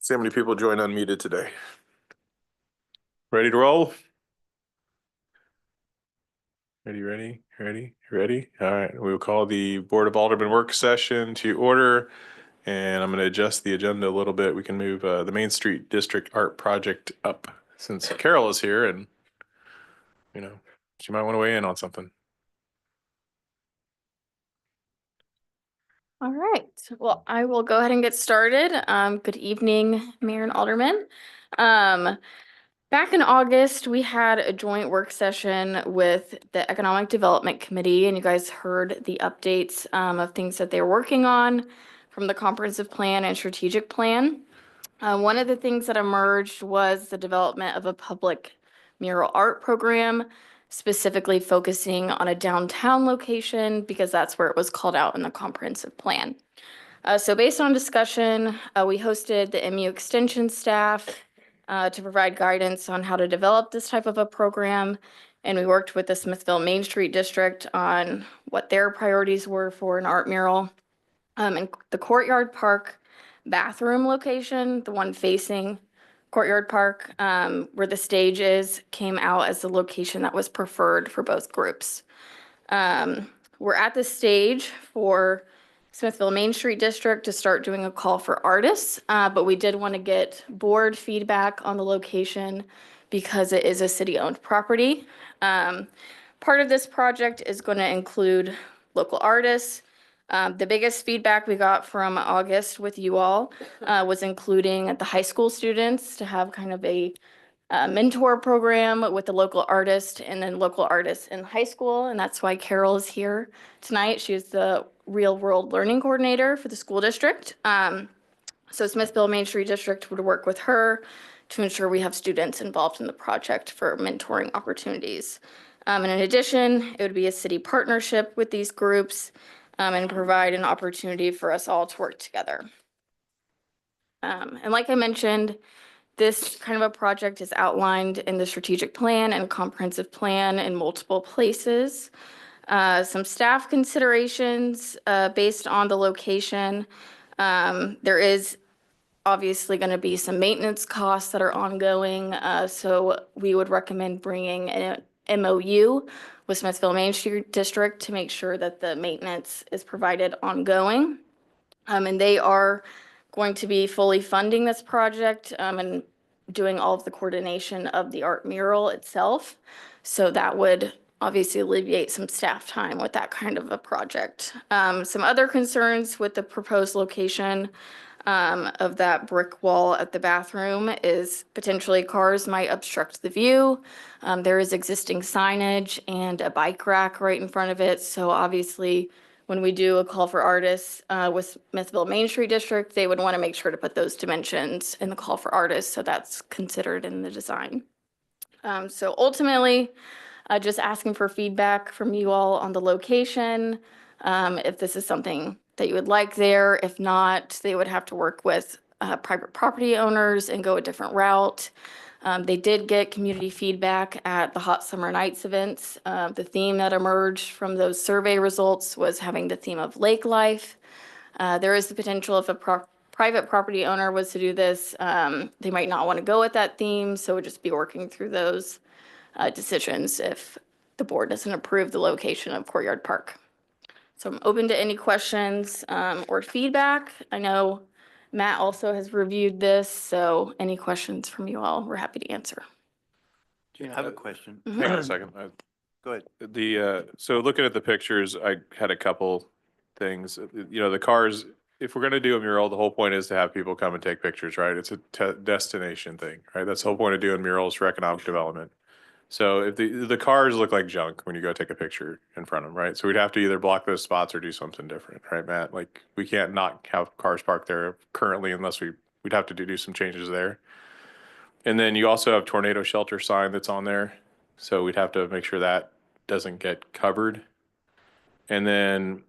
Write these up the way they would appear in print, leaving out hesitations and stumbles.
See how many people joined unmuted today. Ready to roll? Ready? All right, we will call the Board of Aldermen work session to order. And I'm going to adjust the agenda a little bit. We can move the Main Street District Art Project up since Carol is here and, she might want to weigh in on something. All right, well, I will go ahead and get started. Good evening, Mayor and Aldermen. Back in August, we had a joint work session with the Economic Development Committee, and you guys heard the updates of things that they're working on from the comprehensive plan and strategic plan. One of the things that emerged was the development of a public mural art program, specifically focusing on a downtown location because that's where it was called out in the comprehensive plan. So based on discussion, we hosted the MU Extension staff to provide guidance on how to develop this type of a program. And we worked with the Smithville Main Street District on what their priorities were for an art mural. And the Courtyard Park bathroom location, the one facing Courtyard Park, where the stage is, came out as the location that was preferred for both groups. We're at the stage for Smithville Main Street District to start doing a call for artists, but we did want to get board feedback on the location because it is a city-owned property. Part of this project is going to include local artists. The biggest feedback we got from August with you all was including the high school students to have kind of a mentor program with the local artist and then local artists in high school. And that's why Carol is here tonight. She is the real world learning coordinator for the school district. So Smithville Main Street District would work with her to ensure we have students involved in the project for mentoring opportunities. And in addition, it would be a city partnership with these groups and provide an opportunity for us all to work together. And like I mentioned, this kind of a project is outlined in the strategic plan and comprehensive plan in multiple places. Some staff considerations based on the location. There is obviously going to be some maintenance costs that are ongoing. So we would recommend bringing an MOU with Smithville Main Street District to make sure that the maintenance is provided ongoing. And they are going to be fully funding this project and doing all of the coordination of the art mural itself. So that would obviously alleviate some staff time with that kind of a project. Some other concerns with the proposed location of that brick wall at the bathroom is potentially cars might obstruct the view. There is existing signage and a bike rack right in front of it. So obviously, when we do a call for artists with Smithville Main Street District, they would want to make sure to put those dimensions in the call for artists. So that's considered in the design. So ultimately, just asking for feedback from you all on the location, if this is something that you would like there. If not, they would have to work with private property owners and go a different route. They did get community feedback at the Hot Summer Nights events. The theme that emerged from those survey results was having the theme of lake life. There is the potential if a private property owner was to do this, they might not want to go with that theme. So we'd just be working through those decisions if the board doesn't approve the location of Courtyard Park. So I'm open to any questions or feedback. I know Matt also has reviewed this, so any questions from you all, we're happy to answer. I have a question. Hang on a second. Go ahead. So looking at the pictures, I had a couple things. The cars, if we're going to do a mural, the whole point is to have people come and take pictures, right? It's a destination thing, right? That's the whole point of doing murals for economic development. So if the cars look like junk when you go take a picture in front of them, right? So we'd have to either block those spots or do something different, right, Matt? Like we can't not have cars parked there currently unless we'd have to do some changes there. And then you also have tornado shelter sign that's on there. So we'd have to make sure that doesn't get covered. And then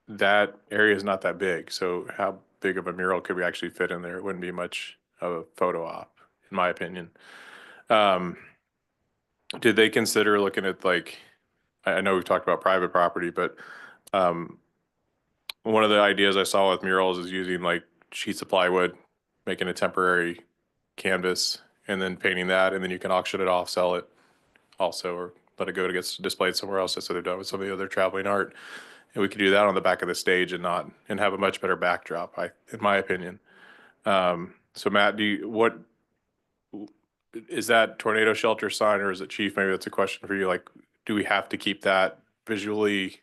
that area is not that big. So how big of a mural could we actually fit in there? It wouldn't be much of a photo op, in my opinion. Did they consider looking at I know we've talked about private property, but one of the ideas I saw with murals is using like sheets of plywood making a temporary canvas and then painting that, and then you can auction it off, sell it also, or let it go to get displayed somewhere else, as they've done with some of the other traveling art. And we could do that on the back of the stage and have a much better backdrop, in my opinion. So Matt, what is that tornado shelter sign, or is it Chief? Maybe that's a question for you. Like, do we have to keep that visually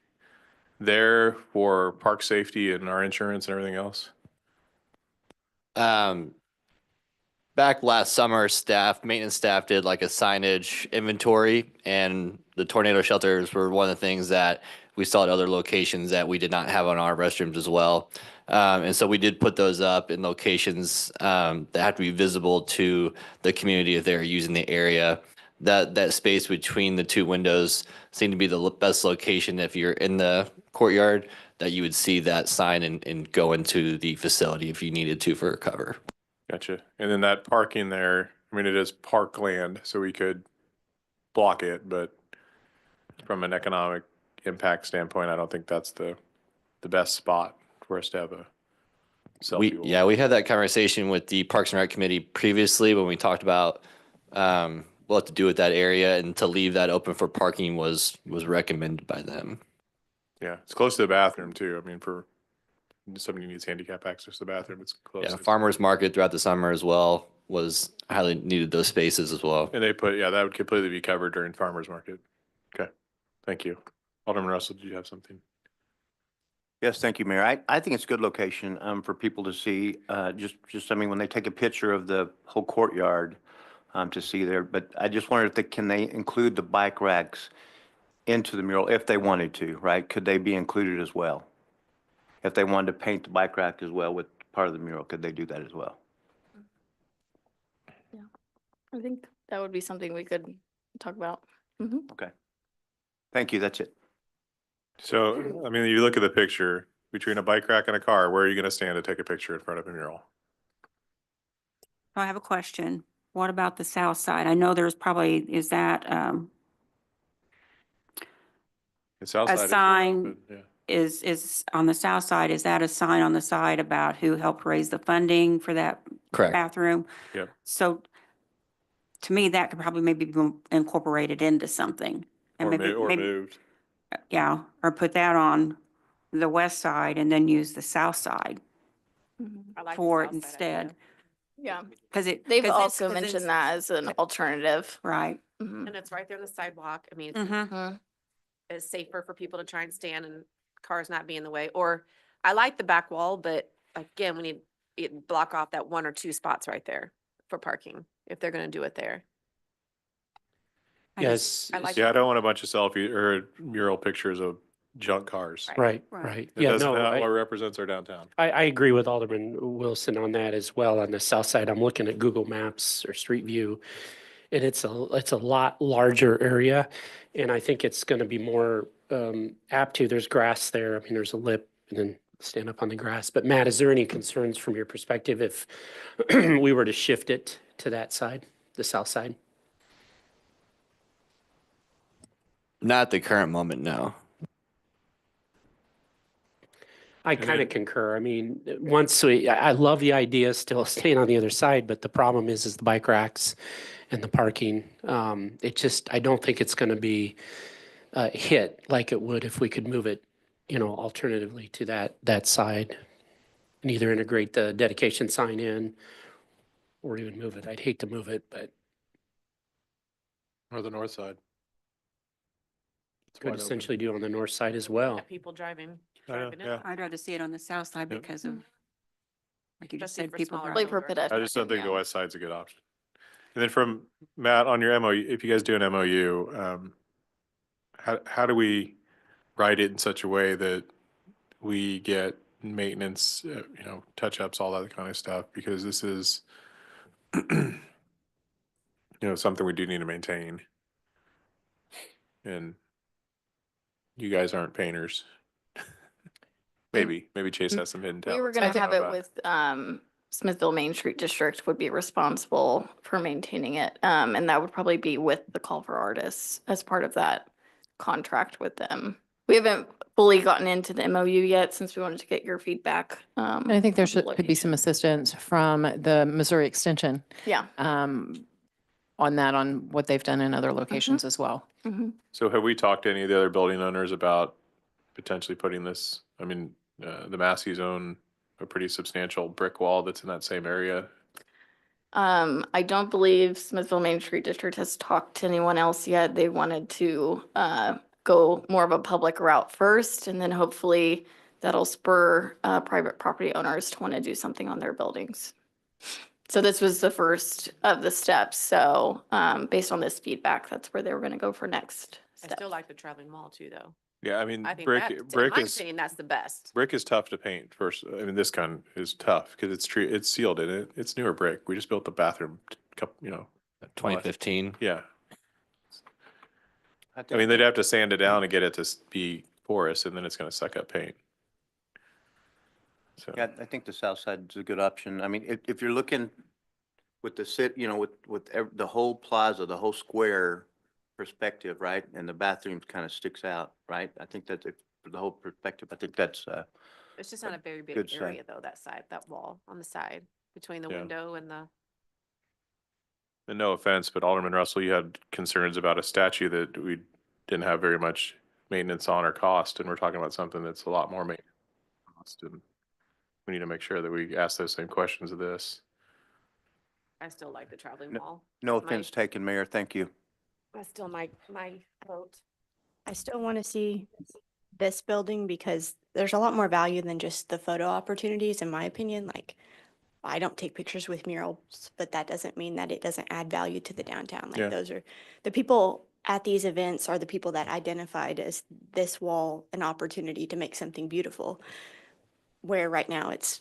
there for park safety and our insurance and everything else? Back last summer, maintenance staff did like a signage inventory, and the tornado shelters were one of the things that we saw at other locations that we did not have on our restrooms as well. And so we did put those up in locations that have to be visible to the community if they're using the area. That space between the two windows seemed to be the best location if you're in the courtyard, that you would see that sign and go into the facility if you needed to for cover. Gotcha. And then that parking there, I mean, it is parkland, so we could block it, but from an economic impact standpoint, I don't think that's the best spot for us to have a selfie wall. We had that conversation with the Parks and Rec Committee previously when we talked about what to do with that area, and to leave that open for parking was recommended by them. Yeah, it's close to the bathroom too. I mean, for somebody who needs handicap access to the bathroom, it's close. Yeah, farmers market throughout the summer as well was highly needed those spaces as well. And that would completely be covered during farmers market. Okay, thank you. Alderman Russell, did you have something? Yes, thank you, Mayor. I think it's a good location for people to see. I mean, when they take a picture of the whole courtyard to see there. But I just wondered if can they include the bike racks into the mural if they wanted to, right? Could they be included as well? If they wanted to paint the bike rack as well with part of the mural, could they do that as well? Yeah, I think that would be something we could talk about. Mhm. Okay. Thank you. That's it. So, I mean, you look at the picture between a bike rack and a car, where are you going to stand to take a picture in front of a mural? I have a question. What about the south side? I know there's probably, is that, It's outside. a it's sign open, yeah. is on the south side, is that a sign on the side about who helped raise the funding for that Correct. bathroom? Yep. So to me, that could probably maybe be incorporated into something. And Or moved. Yeah, or put that on the west side and then use the south side Mhm. for it instead. Yeah, Because they've 'Cause also it's- mentioned that as an alternative. right. Mhm. And it's right there on the sidewalk. I mean, Mm-hmm. Mhm. it's safer for people to try and stand and cars not be in the way. Or I like the back wall, but again, we need it block off that one or two spots right there for parking if they're gonna do it there. Yes, I like- Yeah, I don't want a bunch of selfie or mural pictures of junk cars. right, Right. right. It Yeah, doesn't no, what represents our downtown. I agree with Alderman Wilson on that as well. On the south side, I'm looking at Google Maps or Street View, and it's a lot larger area, and I think it's going to be more apt to. There's grass there. I mean, there's a lip, and then stand up on the grass. But Matt, is there any concerns from your perspective if we were to shift it to that side, the south side? Not at the current moment, no. I kind of concur. I mean, I love the idea still staying on the other side, but the problem is the bike racks and the parking. I don't think it's going to be hit like it would if we could move it, alternatively to that side and either integrate the dedication sign in or even move it. I'd hate to move it, but Or the north side. It's could wide open. essentially do on the north side as well. Got people driving I know, in. yeah. I'd rather see it on the south side Yep. because of, like you just Especially said, for people smaller Probably driving. for children. I just don't think the yeah. west side's a good option. And then from Matt, on your MOU, if you guys do an MOU, how do we write it in such a way that we get maintenance, touch-ups, all that kind of stuff? Because this is, something we do need to maintain. And you guys aren't painters. Maybe Chase has some hidden We were talents. gonna have it About- with Smithville Main Street District would be responsible for maintaining it. And that would probably be with the call for artists as part of that contract with them. We haven't fully gotten into the MOU yet since we wanted to get your feedback. And I think there of the could be some location. assistance from the Missouri Extension Yeah. on that, on what they've done in other locations as well. Mhm. So have we talked to any of the other building owners about potentially putting this, I mean, the Massey's own a pretty substantial brick wall that's in that same area. I don't believe Smithville Main Street District has talked to anyone else yet. They wanted to go more of a public route first, and then hopefully that'll spur private property owners to want to do something on their buildings. So this was the first of the steps. So based on this feedback, that's where they were going to go for next I step. still like the traveling mall too, though. Yeah, I mean, I think brick, that, in brick my is, opinion, that's the best. brick is tough to paint first. I mean, this kind is tough because it's sealed in it. It's newer brick. We just built the bathroom couple, 2015. yeah. I think- mean, they'd have to sand it down to get it to be porous and then it's gonna suck up paint. So, Yeah, I think the south side is a good option. I mean, if you're looking with the the whole plaza, the whole square perspective, right? And the bathroom kind of sticks out, right? I think that the whole perspective, I think that's, It's just not a very good big side. area though, that side, that wall on the side between the Yeah. window and the, and no offense, but Alderman Russell, you had concerns about a statue that we didn't have very much maintenance on or cost, and we're talking about something that's a lot more maintenance cost, and we need to make sure that we ask those same questions of this. I still like the traveling No- mall. no That's my- offense taken, Mayor. Thank you. That's still my vote. I still want to see this building because there's a lot more value than just the photo opportunities, in my opinion. Like, I don't take pictures with murals, but that doesn't mean that it doesn't add value to the downtown. Yeah. Like, those are the people at these events are the people that identified as this wall an opportunity to make something beautiful. Where right now it's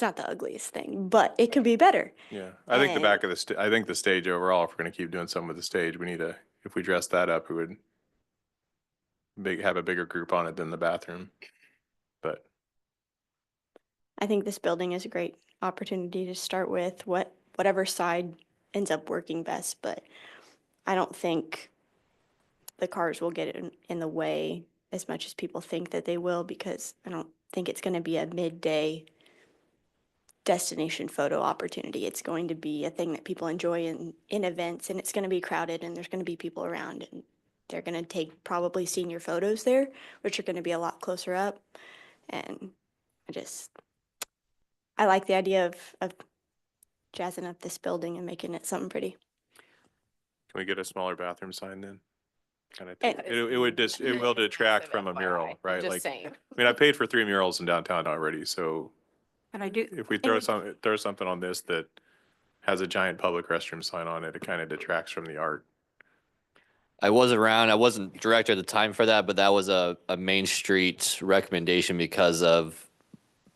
not the ugliest thing, but it could be better. Yeah, I think the And- back of I think the stage overall, if we're gonna keep doing something with the stage, we need to, if we dress that up, we would have a bigger group on it than the bathroom. But I think this building is a great opportunity to start with whatever side ends up working best, but I don't think the cars will get in the way as much as people think that they will, because I don't think it's going to be a midday destination photo opportunity. It's going to be a thing that people enjoy in events, and it's going to be crowded, and there's going to be people around, and they're going to take probably senior photos there, which are going to be a lot closer up. And I like the idea of jazzing up this building and making it something pretty. can we get a smaller bathroom sign then? Kind of, And- it will detract from a mural, right? Just Like, saying. I mean, I paid for 3 murals in downtown already, so But I do, if we throw something on this that has a giant public restroom sign on it, it kind of detracts from the art. I was around, I wasn't director at the time for that, but that was a Main Street recommendation because of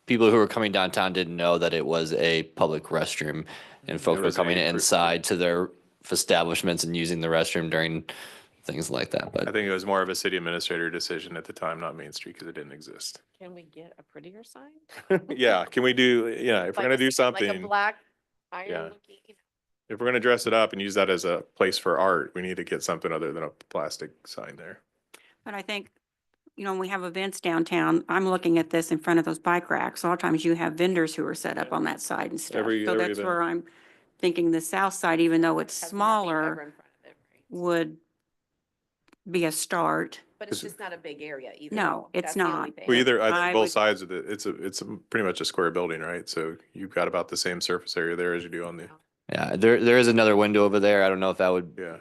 people who were coming downtown didn't know that it was a public restroom, and folks were was coming a- inside to their establishments and using the restroom during things like that, I but think it was more of a city administrator decision at the time, not Main Street, because it didn't exist. Can we get a prettier sign? Yeah, can we do, yeah, if we're Like gonna a do s- Like a something, black Yeah. iron looking. if we're gonna dress it up and use that as a place for art, we need to get something other than a plastic sign there. but I think, when we have events downtown, I'm looking at this in front of those bike racks. A lot of times you have vendors who are set up on that side and stuff. Every- So every that's event. where I'm thinking the south side, even though it's has nothing ever smaller, in front of it, right? would be a start. But it's Is it- just not a big area either. No, it's That's the only not. thing. Well, either, I I think both would- sides of it, it's pretty much a square building, right? So you've got about the same surface area there as you do on the, yeah, there is another window over there. I don't know if that would yeah.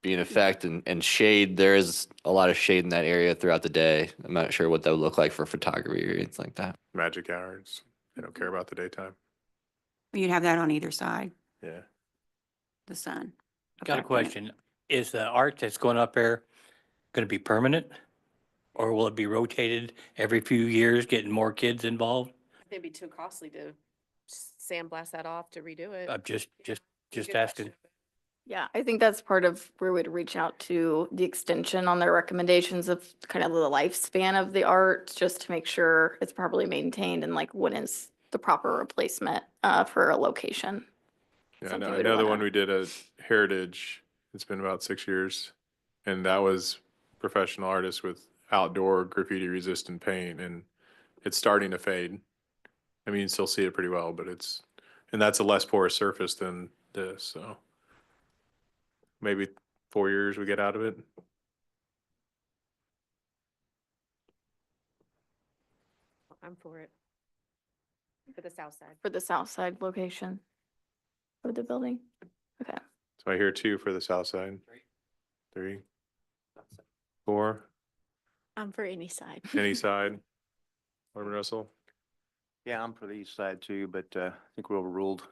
be in effect, and shade, there is a lot of shade in that area throughout the day. I'm not sure what that would look like for photography or anything like that. Magic hours. They don't care about the daytime. You'd have that on either side, Yeah. the sun. Got a affecting it. question. Is the art that's going up there going to be permanent? Or will it be rotated every few years, getting more kids involved? It'd be too costly to sandblast that off to redo it. I'm just Good asking. question. Yeah, I think that's part of where we'd reach out to the extension on their recommendations of kind of the lifespan of the art, just to make sure it's properly maintained and like what is the proper replacement for a location. Yeah, Something I we'd know the wanna- one we did at Heritage, it's been about 6 years. And that was professional artists with outdoor graffiti resistant paint, and it's starting to fade. I mean, you still see it pretty well, but and that's a less porous surface than this, so maybe 4 years we get out of it. I'm for it. For the south side. For the south side location of the building. Okay. So I hear 2 for the south side. 3, 4, For any side. any side. Alderman Russell? Yeah, I'm for the east side too, but I think we're overruled.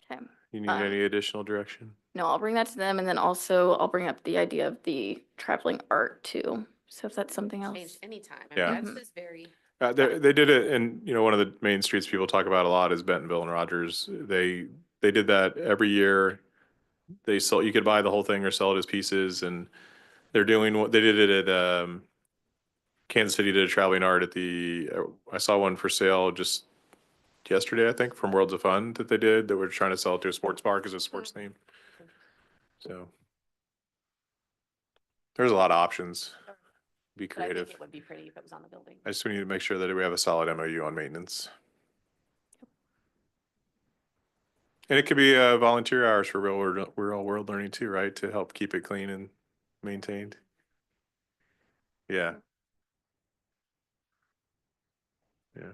Okay. You need Um, any additional direction? No, I'll bring that to them, and then also I'll bring up the idea of the traveling art too. So if that's something else. Change anytime. I Yeah. mean, that's just very. They did it, and one of the main streets people talk about a lot is Bentonville and Rogers. They did that every year. They sold, you could buy the whole thing or sell it as pieces, and they're doing what they did it at Kansas City did a traveling art at the I saw one for sale just yesterday, I think, from Worlds of Fun that they did that were trying to sell it to a sports bar because it's a sports theme. So there's a lot of options. Be But I think creative. it would be pretty if it was on the building. I just need to make sure that we have a solid MOU on maintenance. And it could be volunteer hours for real world learning too, right? To help keep it clean and maintained. Yeah. Yeah.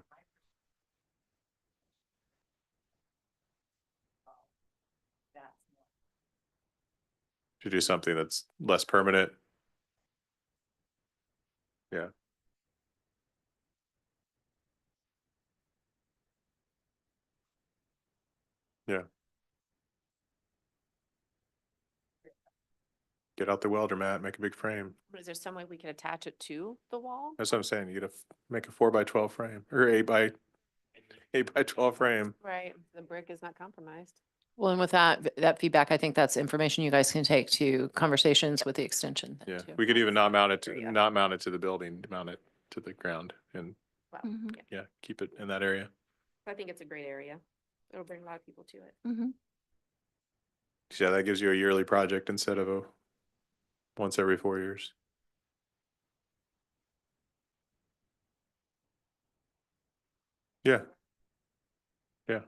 To do something that's less permanent. Yeah. Yeah. Get out the welder mat, make a big frame. Is there some way we could attach it to the wall? That's what I'm saying. You gotta make a 4x12 frame or 8x12 frame. Right. The brick is not compromised. Well, and with that feedback, I think that's information you guys can take to conversations with the extension. then, Yeah. too. We could even not mount it to, Yeah. not mount it to the building, mount it to the ground and Wow. Mhm. Yeah. yeah, keep it in that area. I think it's a great area. It'll bring a lot of people to it. Mhm. Yeah, that gives you a yearly project instead of a once every 4 years. Yeah. Yeah.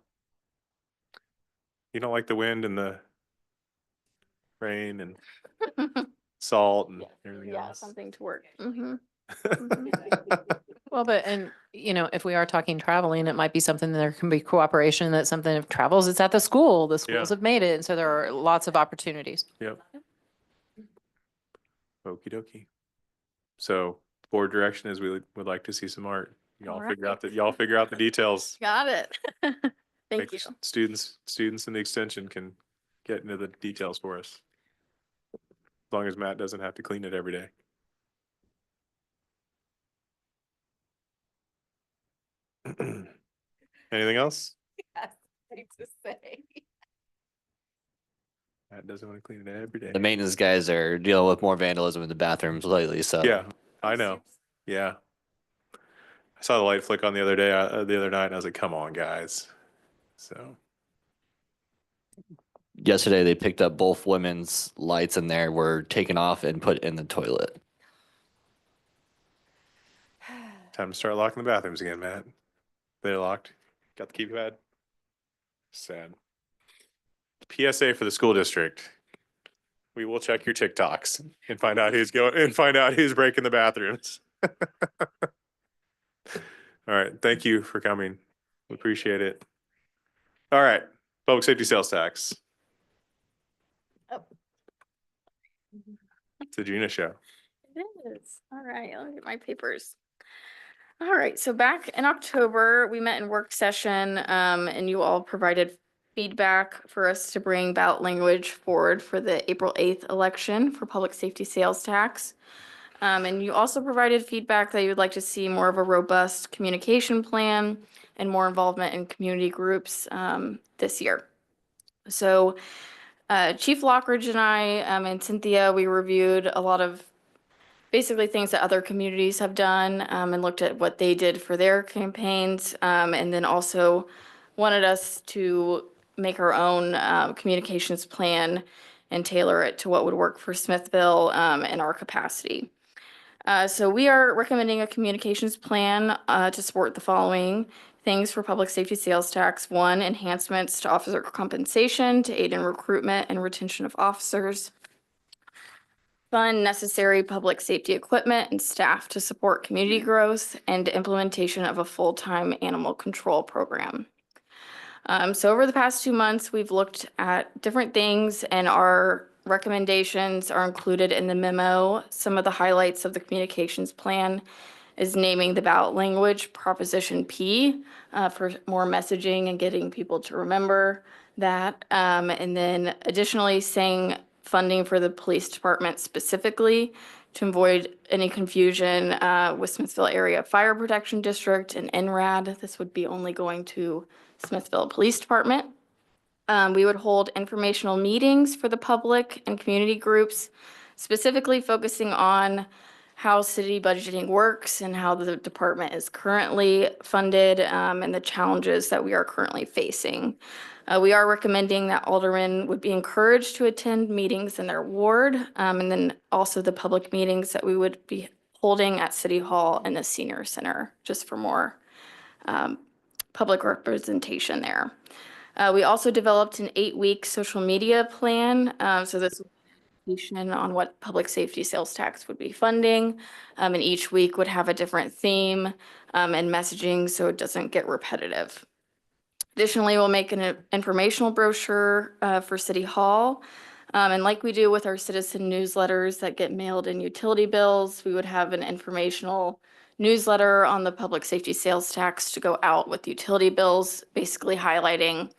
You don't like the wind and the rain and salt and everything Yeah, else. something to work. Mhm. Well, but, and, if we are talking traveling, it might be something there can be cooperation, that something if travels, it's at the school. The schools Yeah. have made it. And so there are lots of opportunities. Yep. Okie dokie. So board direction is we would like to see some art. Y'all figure out the details. Got it. Thank Make you. Students in the extension can get into the details for us. As long as Matt doesn't have to clean it every day. Anything else? Yes, thing to say. Matt doesn't want to clean it every day. The maintenance guys are dealing with more vandalism in the bathrooms lately, so. Yeah, I know. Yeah. I saw the light flick on the other day, the other night, and I was like, come on, guys. So, Yesterday, they picked up both women's lights in there, were taken off and put in the toilet. time to start locking the bathrooms again, Matt. They're locked. Got the keypad. Sad. PSA for the school district. We will check your TikToks and find out who's breaking the bathrooms. All right. Thank you for coming. We appreciate it. All right. Public safety sales tax. Oh. It's a Gina show. It is. All right, I'll get my papers. All right, so back in October, we met in work session, and you all provided feedback for us to bring ballot language forward for the April 8th election for public safety sales tax. And you also provided feedback that you would like to see more of a robust communication plan and more involvement in community groups this year. So Chief Lockridge and I and Cynthia, we reviewed a lot of basically things that other communities have done and looked at what they did for their campaigns, and then also wanted us to make our own communications plan and tailor it to what would work for Smithville and our capacity. So we are recommending a communications plan to support the following things for public safety sales tax. One, enhancements to officer compensation to aid in recruitment and retention of officers. Fund necessary public safety equipment and staff to support community growth and implementation of a full-time animal control program. So over the past 2 months, we've looked at different things and our recommendations are included in the memo. Some of the highlights of the communications plan is naming the ballot language Proposition P for more messaging and getting people to remember that. And then additionally saying funding for the police department specifically to avoid any confusion with Smithville Area Fire Protection District and NRAD. This would be only going to Smithville Police Department. We would hold informational meetings for the public and community groups, specifically focusing on how city budgeting works and how the department is currently funded and the challenges that we are currently facing. We are recommending that aldermen would be encouraged to attend meetings in their ward and then also the public meetings that we would be holding at City Hall and the Senior Center, just for more public representation there. We also developed an 8-week social media plan. So this on what public safety sales tax would be funding. And each week would have a different theme and messaging so it doesn't get repetitive. Additionally, we'll make an informational brochure for City Hall. And like we do with our citizen newsletters that get mailed in utility bills, we would have an informational newsletter on the public safety sales tax to go out with utility bills, basically highlighting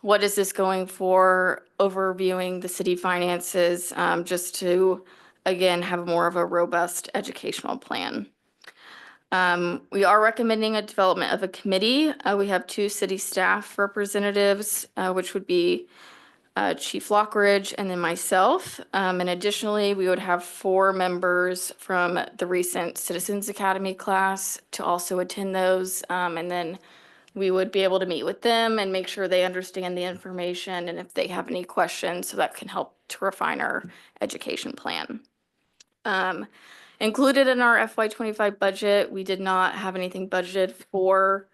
what is this going for, overviewing the city finances, just to, again, have more of a robust educational plan. We are recommending a development of a committee. We have 2 city staff representatives, which would be Chief Lockridge and then myself. And additionally, we would have 4 members from the recent Citizens Academy class to also attend those. And then we would be able to meet with them and make sure they understand the information and if they have any questions, so that can help to refine our education plan. Included in our FY25 budget, we did not have anything budgeted for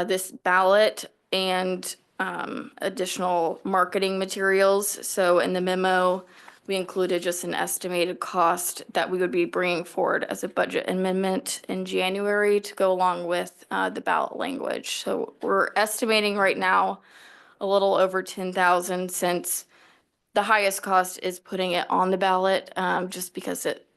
this ballot and additional marketing materials. So in the memo, we included just an estimated cost that we would be bringing forward as a budget amendment in January to go along with the ballot language. So we're estimating right now a little over 10,000, since the highest cost is putting it on the ballot, just because it,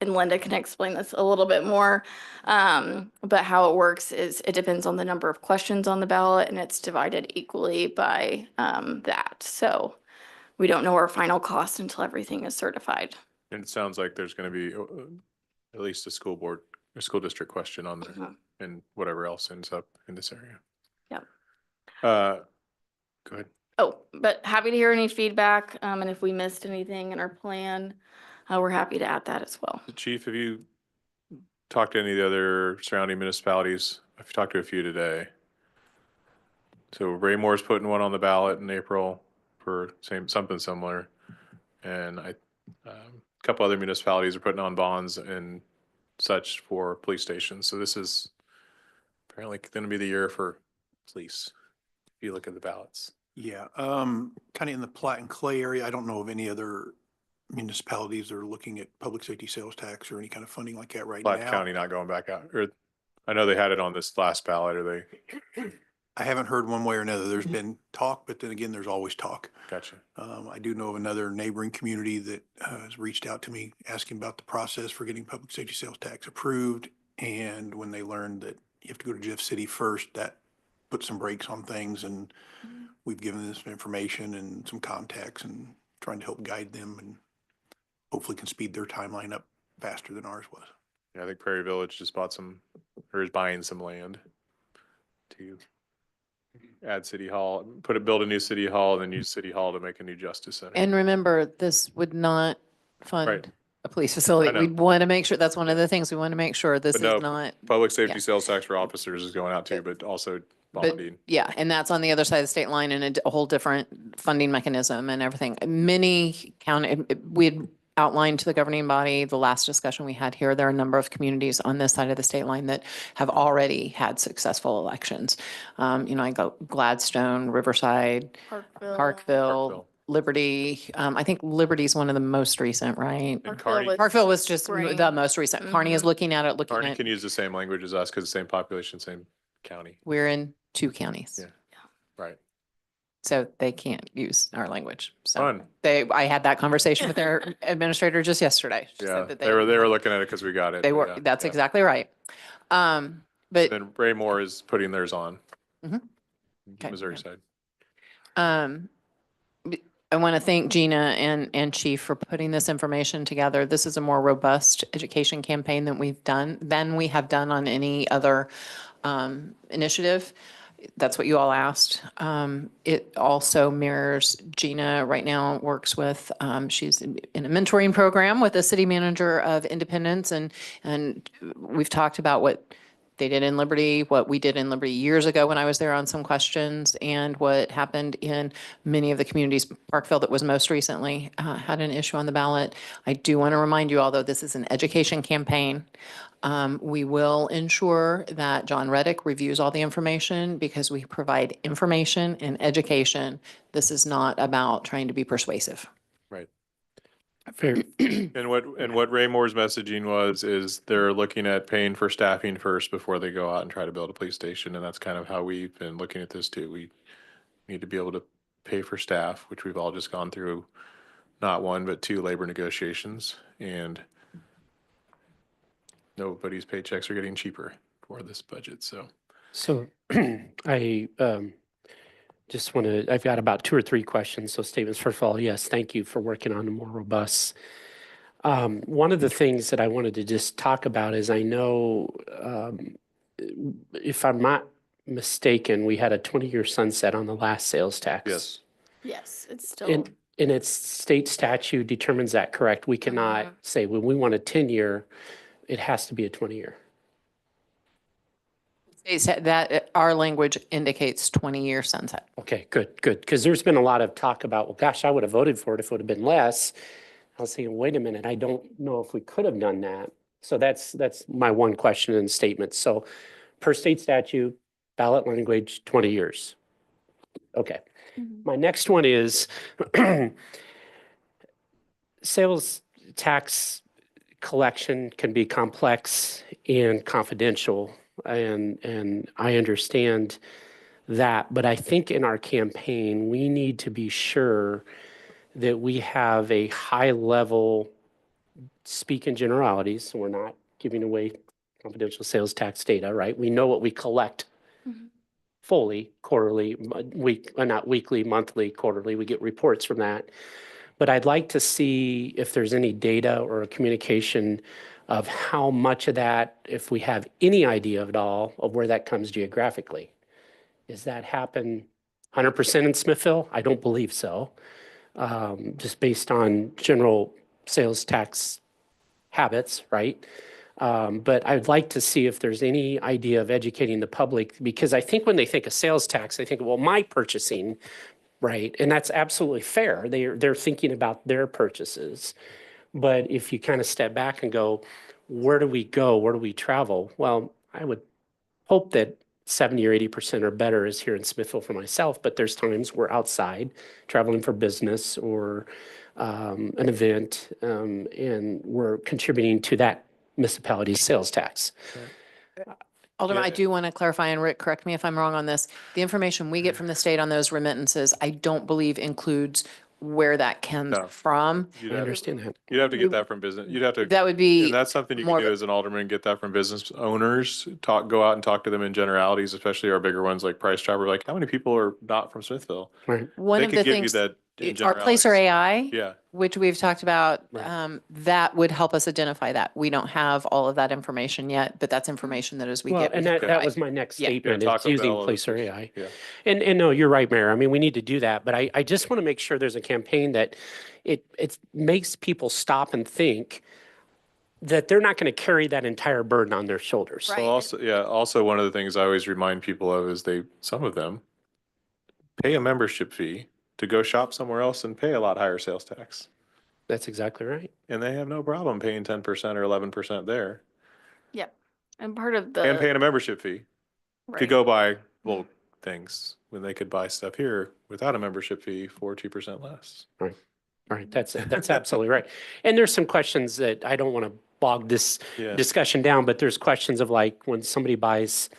and Linda can explain this a little bit more, but how it works is it depends on the number of questions on the ballot and it's divided equally by that. So we don't know our final cost until everything is certified. And it sounds like there's going to be at least a school board or school district question on there and whatever else ends up in this area. Yep. Go ahead. Oh, but happy to hear any feedback. And if we missed anything in our plan, we're happy to add that as well. Chief, have you talked to any of the other surrounding municipalities? I've talked to a few today. So Raymore's putting one on the ballot in April for something similar. And a couple other municipalities are putting on bonds and such for police stations. So this is apparently going to be the year for police, if you look at the ballots. Yeah, kind of in the Platte and Clay area. I don't know of any other municipalities that are looking at public safety sales tax or any kind of funding like that right now. Platte County not going back out, or I know they had it on this last ballot, or they? I haven't heard one way or another. There's been talk, but then again, there's always talk. Gotcha. I do know of another neighboring community that has reached out to me asking about the process for getting public safety sales tax approved. And when they learned that you have to go to Jeff City first, that put some brakes on things. And we've given them some information and some contacts and trying to help guide them and hopefully can speed their timeline up faster than ours was. Yeah, I think Prairie Village just bought some, or is buying some land to add City Hall, build a new City Hall, and then use City Hall to make a new Justice Center. And remember, this would not Right. fund a police facility. I know. We'd want to make sure, that's one of the things we want to make sure this But no, is not. Public safety Yeah. sales tax for officers is going out too, but also But bonding. yeah, and that's on the other side of the state line and a whole different funding mechanism and everything. Many county, we had outlined to the governing body, the last discussion we had here, there are a number of communities on this side of the state line that have already had successful elections. I go Gladstone, Riverside, Parkville. Parkville, Liberty. I think Liberty's one of the most recent, right? And Parkville was just spring. the most recent. Kearney is looking at it, looking Kearney at, can use the same language as us because the same population, same county. we're in 2 counties. Yeah. Right. So they can't use our language. So Fun. I had that conversation with their administrator just yesterday. She Yeah, said that they were looking at it because we got it. They but were, yeah, that's yeah. exactly right. But, Then Ray Moore is putting theirs on. Mhm. Okay, Missouri yeah. side. I want to thank Gina and Chief for putting this information together. This is a more robust education campaign than we have done on any other initiative. That's what you all asked. It also mirrors, Gina right now works with, she's in a mentoring program with the city manager of Independence, and we've talked about what they did in Liberty, what we did in Liberty years ago when I was there on some questions, and what happened in many of the communities. Parkville, that was most recently, had an issue on the ballot. I do want to remind you, although this is an education campaign, we will ensure that John Reddick reviews all the information because we provide information and education. This is not about trying to be persuasive. Right. Fair. And what Ray Moore's messaging is they're looking at paying for staffing first before they go out and try to build a police station. And that's kind of how we've been looking at this too. We need to be able to pay for staff, which we've all just gone through not 1, but 2 labor negotiations, and nobody's paychecks are getting cheaper for this budget. So I just want to, I've got about 2 or 3 questions. So statements. First of all, yes, thank you for working on a more robust. One of the things that I wanted to just talk about is I know, if I'm not mistaken, we had a 20-year sunset on the last sales tax. yes, Yes, it's still. And its state statute determines that, correct? We cannot say, when we want a 10-year, it has to be a 20-year. They said that our language indicates 20-year sunset. Okay, good. Because there's been a lot of talk about, well, gosh, I would have voted for it if it would have been less. I was thinking, wait a minute, I don't know if we could have done that. So that's my one question and statement. So per state statute, ballot language, 20 years. Okay. My next one is sales tax collection can be complex and confidential, and I understand that, but I think in our campaign, we need to be sure that we have a high level, speak in generalities, so we're not giving away confidential sales tax data, right? We know what we collect fully, quarterly, not weekly, monthly, quarterly, we get reports from that. But I'd like to see if there's any data or a communication of how much of that, if we have any idea of it all, of where that comes geographically. Does that happen 100% in Smithville? I don't believe so. Just based on general sales tax habits, right? But I'd like to see if there's any idea of educating the public, because I think when they think of sales tax, they think, well, my purchasing, right? And that's absolutely fair. They're thinking about their purchases. But if you kind of step back and go, where do we go? Where do we travel? Well, I would hope that 70 or 80% or better is here in Smithville for myself, but there's times we're outside traveling for business or an event, and we're contributing to that municipality's sales tax. Alderman, Yeah. I do want to clarify, and Rick, correct me if I'm wrong on this. The information we get from the state on those remittances, I don't believe includes where that comes No. from. you'd I have, understand that. you'd have to get that from business. You'd have to, That would be and that's something you more can of do a- as an alderman, get that from business owners, go out and talk to them in generalities, especially our bigger ones like Price Chopper, like how many people are not from Smithville? Right. one They of could the give you things, that in our Placer generalities. AI, Yeah, which we've talked about, Right. that would help us identify that. We don't have all of that information yet, but that's information that as we Well, get. we and can that provide. was my next Yeah. statement, Yeah, is Taco using Bell, Placer those- AI. yeah. And no, you're right, Mayor. I mean, we need to do that, but I just want to make sure there's a campaign that it makes people stop and think that they're not going to carry that entire burden on their shoulders. Right. Well, also one of the things I always remind people of is some of them pay a membership fee to go shop somewhere else and pay a lot higher sales tax. That's exactly right. And they have no problem paying 10% or 11% there Yep. And part of and paying the, a membership fee to right. go buy bulk things when they could buy stuff here without a membership fee for 2% less. Right, that's absolutely right. And there's some questions that I don't want to bog this Yeah. discussion down, but there's questions of like when somebody buys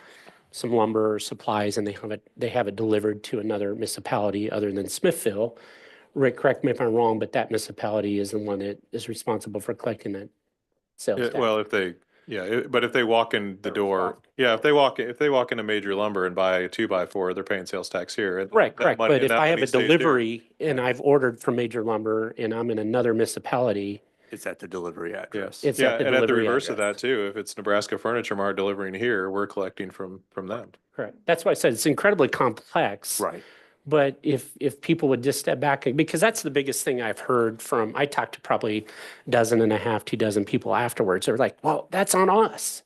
some lumber or supplies and they have it delivered to another municipality other than Smithville. Rick, correct me if I'm wrong, but that municipality is the one that is responsible for collecting that sales Yeah, tax. well, but if they walk in the They're door, responsible. yeah, if they walk into Major Lumber and buy a 2x4, they're paying sales tax here. and Right, that correct. money- But and if that I have money a stays here. delivery and I've ordered from Major Lumber and I'm in another municipality, It's at the delivery address. It's Yeah, at the and at the delivery reverse of address. that too, if it's Nebraska Furniture Mart delivering here, we're collecting from them. correct. That's why I said it's incredibly complex. Right. But if people would just step back, because that's the biggest thing I've heard from, I talked to probably a dozen and a half, 2 dozen people afterwards. They're like, well, that's on us.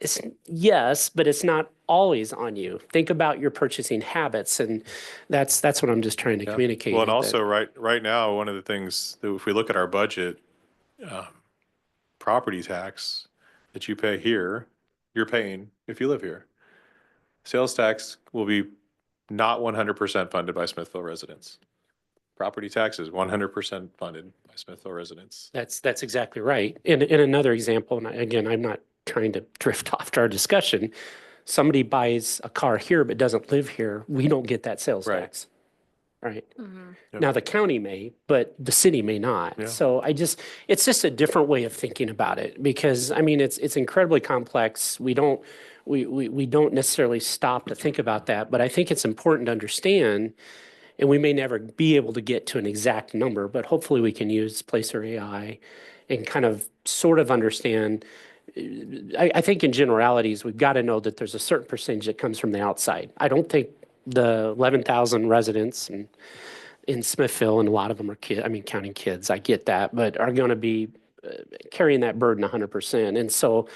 It's yes, but it's not always on you. Think about your purchasing habits. And that's what I'm just trying to Yeah. communicate. Well, and is that- also right now, one of the things that if we look at our budget, property tax that you pay here, you're paying if you live here. Sales tax will be not 100% funded by Smithville residents. Property tax is 100% funded by Smithville residents. That's exactly right. In another example, and again, I'm not trying to drift off to our discussion. Somebody buys a car here but doesn't live here, we don't get that sales Right. tax. Right. Yep. Now, the county may, but the city may not. Yeah. So it's just a different way of thinking about it because, I mean, it's incredibly complex. We don't necessarily stop to think about that, but I think it's important to understand, and we may never be able to get to an exact number, but hopefully we can use Placer AI and kind of sort of understand. I think in generalities, we've got to know that there's a certain percentage that comes from the outside. I don't think the 11,000 residents in Smithville, and a lot of them are counting kids, I get that, but are going to be carrying that burden 100%. And so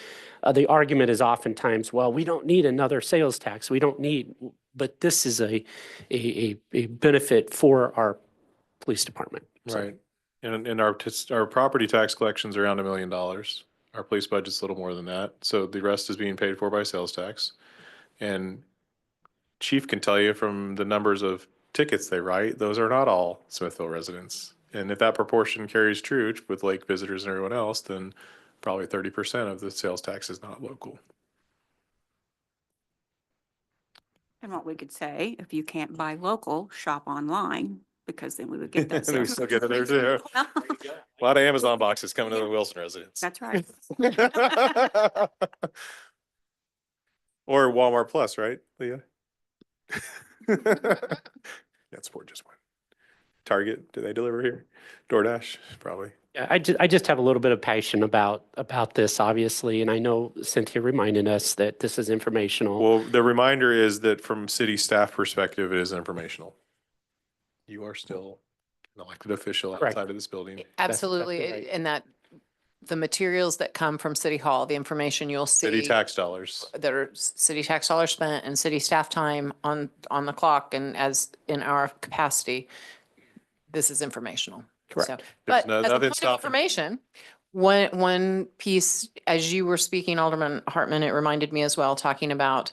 the argument is oftentimes, well, we don't need another sales tax. We don't need, but this is a benefit for our police department. So- Right. And our property tax collection's around $1 million. Our police budget's a little more than that. So the rest is being paid for by sales tax. And Chief can tell you from the numbers of tickets they write, those are not all Smithville residents. And if that proportion carries true with lake visitors and everyone else, then probably 30% of the sales tax is not local. And what we could say, if you can't buy local, shop online, because then we would get that. And we sales still get it there tax. too. A lot of Amazon boxes coming to the Wilson residents. That's right. Or Walmart Plus, right, Leah? That's sport just one. Target, do they deliver here? DoorDash, probably. Yeah, I just have a little bit of passion about this, obviously, and I know Cynthia reminded us that this is informational. Well, the reminder is that from city staff perspective, it is informational. You are still an elected official Correct. outside of this building. Absolutely. exactly right. And that the materials that come from City Hall, the information you'll see. City tax dollars. That are city tax dollars spent and city staff time on the clock and as in our capacity, this is informational. Correct. So, There's But no- as a nothing point of stopping. information, one piece, as you were speaking, Alderman Hartman, it reminded me as well, talking about,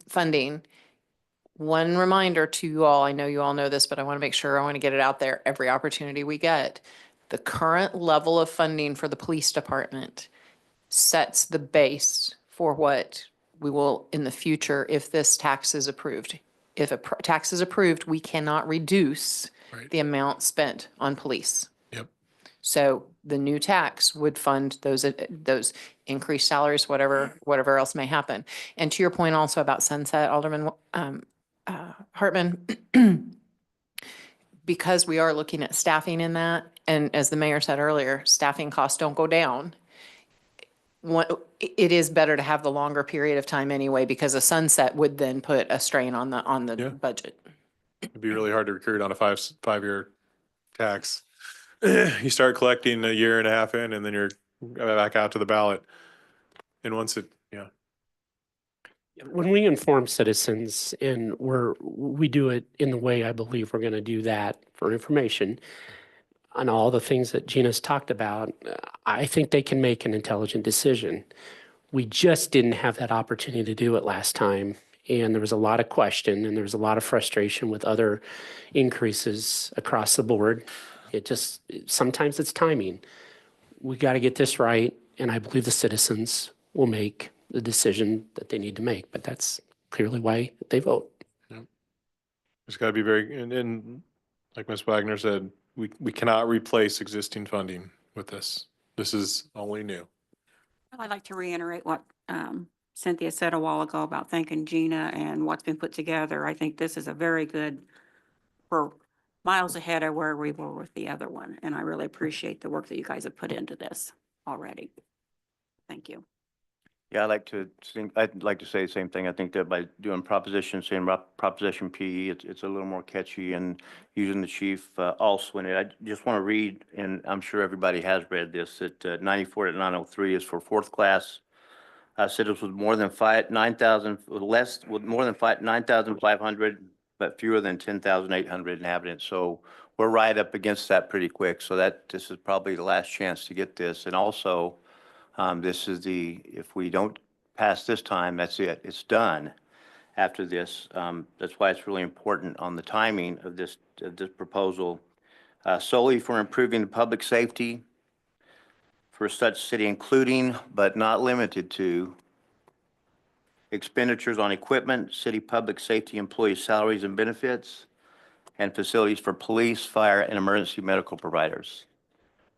funding. One reminder to you all, I know you all know this, but I want to make sure, I want to get it out there every opportunity we get. The current level of funding for the police department sets the base for what we will in the future if this tax is approved. If a tax is approved, we cannot reduce Right. the amount spent on police. Yep. So the new tax would fund those increased salaries, whatever else may happen. And to your point also about sunset, Alderman Hartman, because we are looking at staffing in that, and as the mayor said earlier, staffing costs don't go down. It is better to have the longer period of time anyway, because a sunset would then put a strain on the Yeah. budget. It'd be really hard to recruit on a five-year tax. You start collecting a year and a half in and then you're back out to the ballot. And once it, yeah. When we inform citizens and we do it in the way I believe we're going to do that for information on all the things that Gina's talked about, I think they can make an intelligent decision. We just didn't have that opportunity to do it last time. And there was a lot of question and there was a lot of frustration with other increases across the board. Sometimes it's timing. We got to get this right. And I believe the citizens will make the decision that they need to make, but that's clearly why they vote. It's got to be and like Ms. Wagner said, we cannot replace existing funding with this. This is only new. Well, I'd like to reiterate what Cynthia said a while ago about thanking Gina and what's been put together. I think this is a very good, we're miles ahead of where we were with the other one. And I really appreciate the work that you guys have put into this already. Thank you. Yeah, I'd like to say the same thing. I think that by doing Proposition, saying Proposition P, it's a little more catchy, and using the chief also in it. I just want to read, and I'm sure everybody has read this, that 94 to 903 is for fourth class citizens with more than 9,500, but fewer than 10,800 inhabitants. So we're right up against that pretty quick. So this is probably the last chance to get this. And also, this is if we don't pass this time, that's it. It's done after this. That's why it's really important on the timing of this proposal, solely for improving the public safety for such city, including but not limited to expenditures on equipment, city public safety employee salaries and benefits, and facilities for police, fire, and emergency medical providers.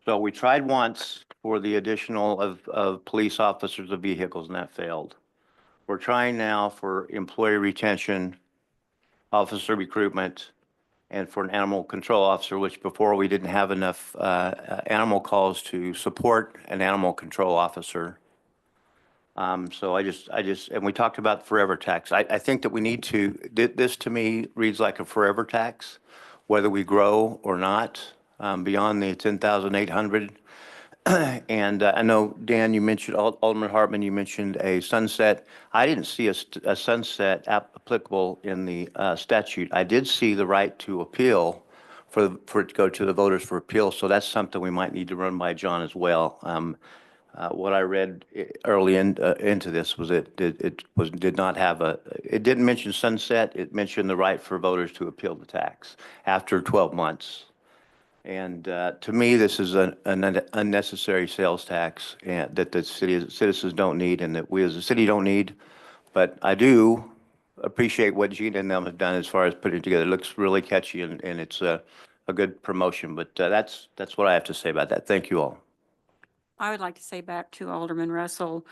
So we tried once for the additional of police officers of vehicles, and that failed. We're trying now for employee retention, officer recruitment, and for an animal control officer, which before we didn't have enough animal calls to support an animal control officer. So and we talked about forever tax. I think that we need to, this to me reads like a forever tax, whether we grow or not, beyond the 10,800. And I know, Dan, you mentioned, Alderman Hartman, you mentioned a sunset. I didn't see a sunset applicable in the statute. I did see the right to appeal for it to go to the voters for appeal. So that's something we might need to run by John as well. What I read early into this was it did not have it didn't mention sunset. It mentioned the right for voters to appeal the tax after 12 months. And to me, this is an unnecessary sales tax that the citizens don't need, and that we as a city don't need. But I do appreciate what Gina and them have done as far as putting it together. It looks really catchy, and it's a good promotion. But that's what I have to say about that. Thank you all. I would like to say back to Alderman Russell,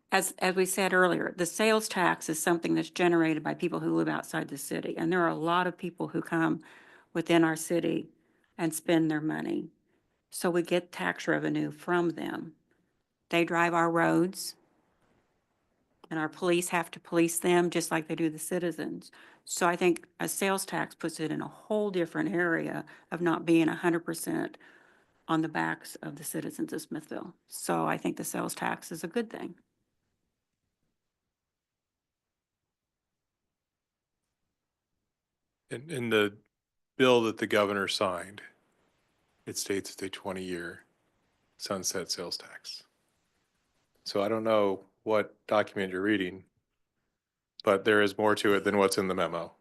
as we said earlier, the sales tax is something that's generated by people who live outside the city. And there are a lot of people who come within our city and spend their money. So we get tax revenue from them. They drive our roads, and our police have to police them just like they do the citizens. So I think a sales tax puts it in a whole different area of not being 100% on the backs of the citizens of Smithville. So I think the sales tax is a good thing. In the bill that the governor signed, it states it's a 20-year sunset sales tax. So I don't know what document you're reading, but there is more to it than what's in the memo.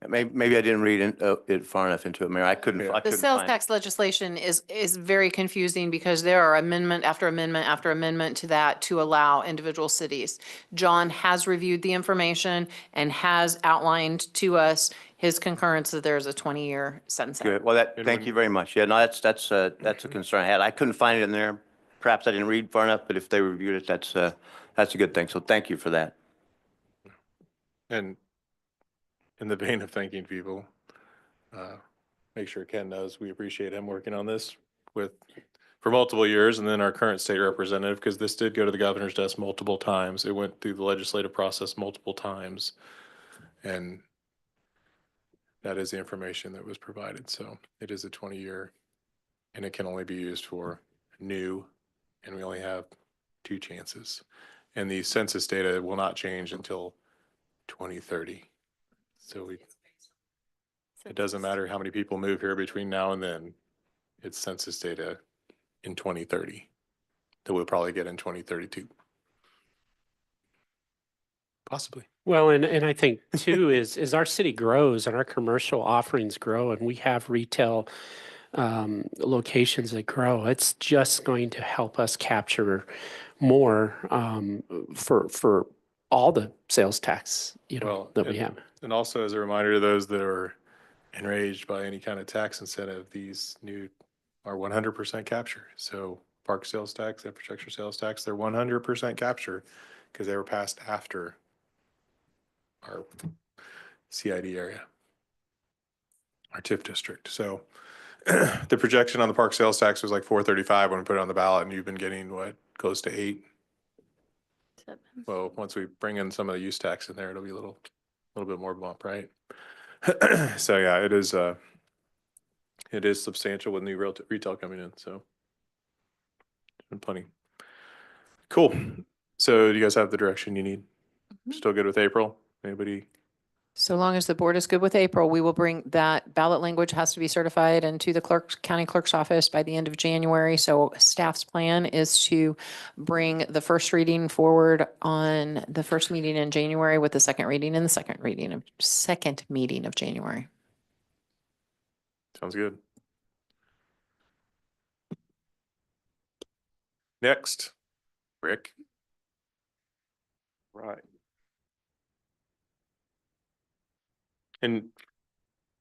Maybe I didn't read it far enough into it, Mayor. I couldn't. Yeah. I The couldn't sales find- tax legislation is very confusing because there are amendment after amendment after amendment to that to allow individual cities. John has reviewed the information and has outlined to us his concurrence that there's a 20-year sunset. Good. Well, And thank when- you very much. Yeah, no, that's a concern I had. I couldn't find it in there. Perhaps I didn't read far enough, but if they reviewed it, that's a good thing. So thank you for that. And in the vein of thanking people, make sure Ken knows we appreciate him working on this for multiple years, and then our current state representative, because this did go to the governor's desk multiple times. It went through the legislative process multiple times, and that is the information that was provided. So it is a 20-year, and it can only be used for new, and we only have two chances. And the census data will not change until 2030. So it doesn't matter how many people move here between now and then. It's census data in 2030 that we'll probably get in 2032. Possibly. Well, and I think too is our city grows and our commercial offerings grow and we have retail locations that grow. It's just going to help us capture more for all the sales tax, Well, that we have. And also as a reminder to those that are enraged by any kind of tax incentive, these new are 100% capture. So park sales tax, infrastructure sales tax, they're 100% capture because they were passed after our CID area, our TIF district. So the projection on the park sales tax was like 435 when we put it on the ballot, and you've been getting what, close to 8. Well, once we bring in some of the use tax in there, it'll be a little bit more bump, right? So yeah, it is substantial with new retail coming in. So it's been plenty. Cool. So do you guys have the direction you need? Still good with April? Anybody? So long as the board is good with April, we will bring that ballot language has to be certified and to the county clerk's office by the end of January. So staff's plan is to bring the first reading forward on the first meeting in January with the second reading in the second meeting of January. Sounds good. Next, Rick. Right. And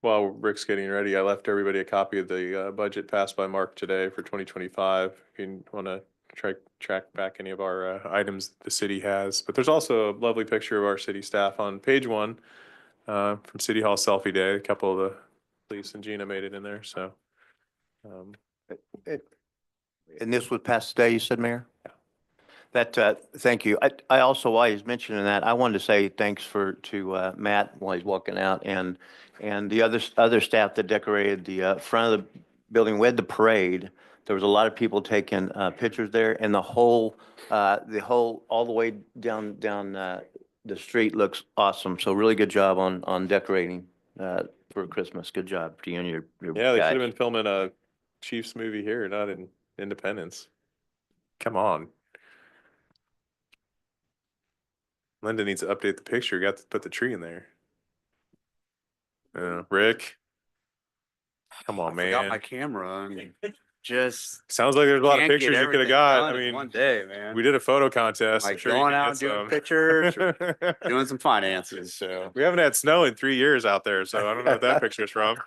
while Rick's getting ready, I left everybody a copy of the budget passed by Mark today for 2025. If you want to track back any of our items the city has. But there's also a lovely picture of our city staff on page 1 from City Hall Selfie Day. A couple of the police and Gina made it in there. So. And this was passed today, you said, Mayor? Yeah. That, thank you. I also, while he's mentioning that, I wanted to say thanks to Matt while he's walking out and the other staff that decorated the front of the building with the parade. There was a lot of people taking pictures there, and the whole all the way down the street looks awesome. So really good job on decorating for Christmas. Good job to you and your Yeah, they guys. should have been filming a Chiefs movie here, not in Independence. Come on. Linda needs to update the picture. Got to put the tree in there. Rick. Come on, man. Got my camera and just Sounds like there's a lot of can't get pictures you could have everything got. done I in mean, one day, man. we did a photo contest. I'm Like sure you going could out get and doing some. pictures, or doing some finances. So We haven't had snow in 3 years out there, so I don't know what that picture's from.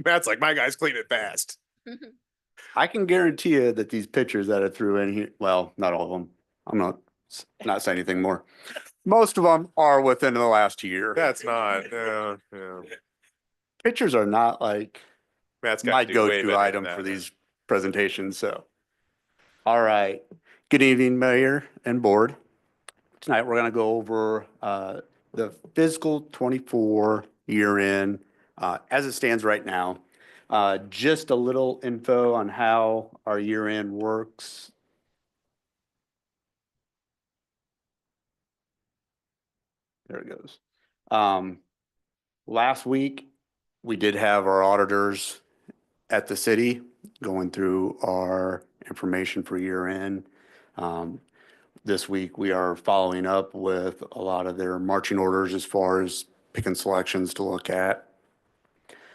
Matt's like, my guys clean it fast. I can guarantee you that these pictures that I threw in here, well, not all of them. I'm not saying anything more. Most of them are within the last year. That's not. Pictures are not like Matt's got my to do way go-to better item than for that. these presentations. So, all right. Good evening, Mayor and Board. Tonight, we're going to go over the fiscal 24 year end as it stands right now. Just a little info on how our year end works. There it goes. Last week, we did have our auditors at the city going through our information for year end. This week, we are following up with a lot of their marching orders as far as picking selections to look at.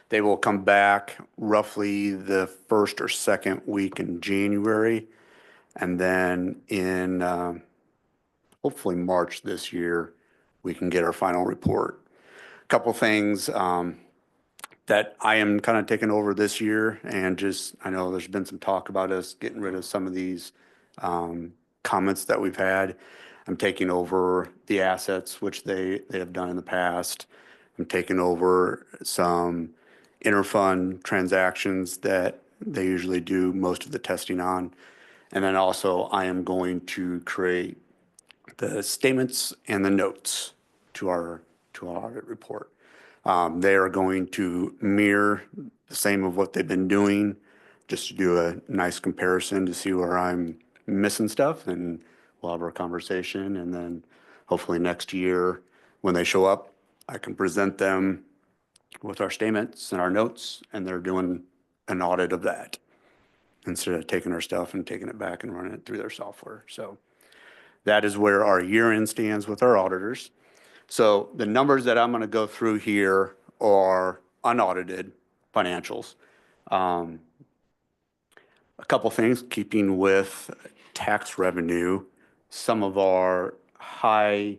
They will come back roughly the first or second week in January. And then in hopefully March this year, we can get our final report. A couple things that I am kind of taking over this year, and just, I know there's been some talk about us getting rid of some of these comments that we've had. I'm taking over the assets, which they have done in the past. I'm taking over some interfund transactions that they usually do most of the testing on. And then also I am going to create the statements and the notes to our audit report. They are going to mirror the same of what they've been doing, just to do a nice comparison to see where I'm missing stuff, and we'll have our conversation. And then hopefully next year, when they show up, I can present them with our statements and our notes, and they're doing an audit of that instead of taking our stuff and taking it back and running it through their software. So that is where our year end stands with our auditors. So the numbers that I'm going to go through here are unaudited financials. A couple things, keeping with tax revenue, some of our high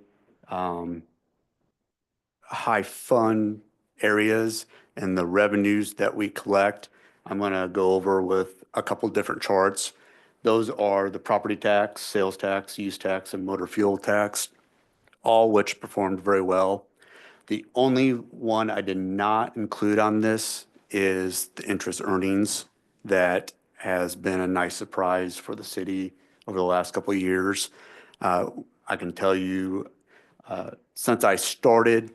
fund areas and the revenues that we collect, I'm going to go over with a couple different charts. Those are the property tax, sales tax, use tax, and motor fuel tax, all which performed very well. The only one I did not include on this is the interest earnings. That has been a nice surprise for the city over the last couple of years. I can tell you, since I started,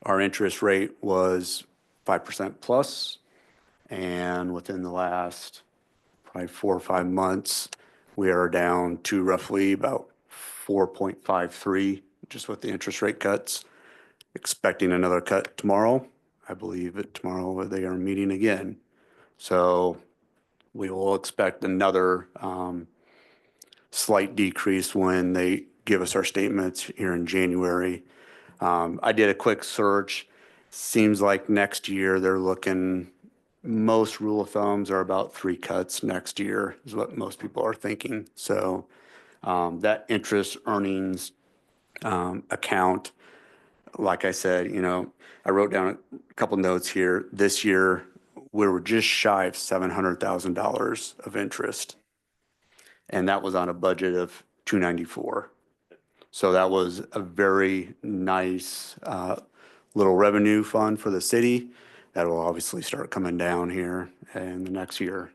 our interest rate was 5% plus, and within the last probably 4 or 5 months, we are down to roughly about 4.53, just with the interest rate cuts. Expecting another cut tomorrow. I believe that tomorrow they are meeting again. So we will expect another slight decrease when they give us our statements here in January. I did a quick search. Seems like next year they're looking, most rule of thumbs are about 3 cuts next year is what most people are thinking. So that interest earnings account, like I said, I wrote down a couple notes here. This year, we were just shy of $700,000 of interest. And that was on a budget of 294. So that was a very nice little revenue fund for the city. That will obviously start coming down here in the next year.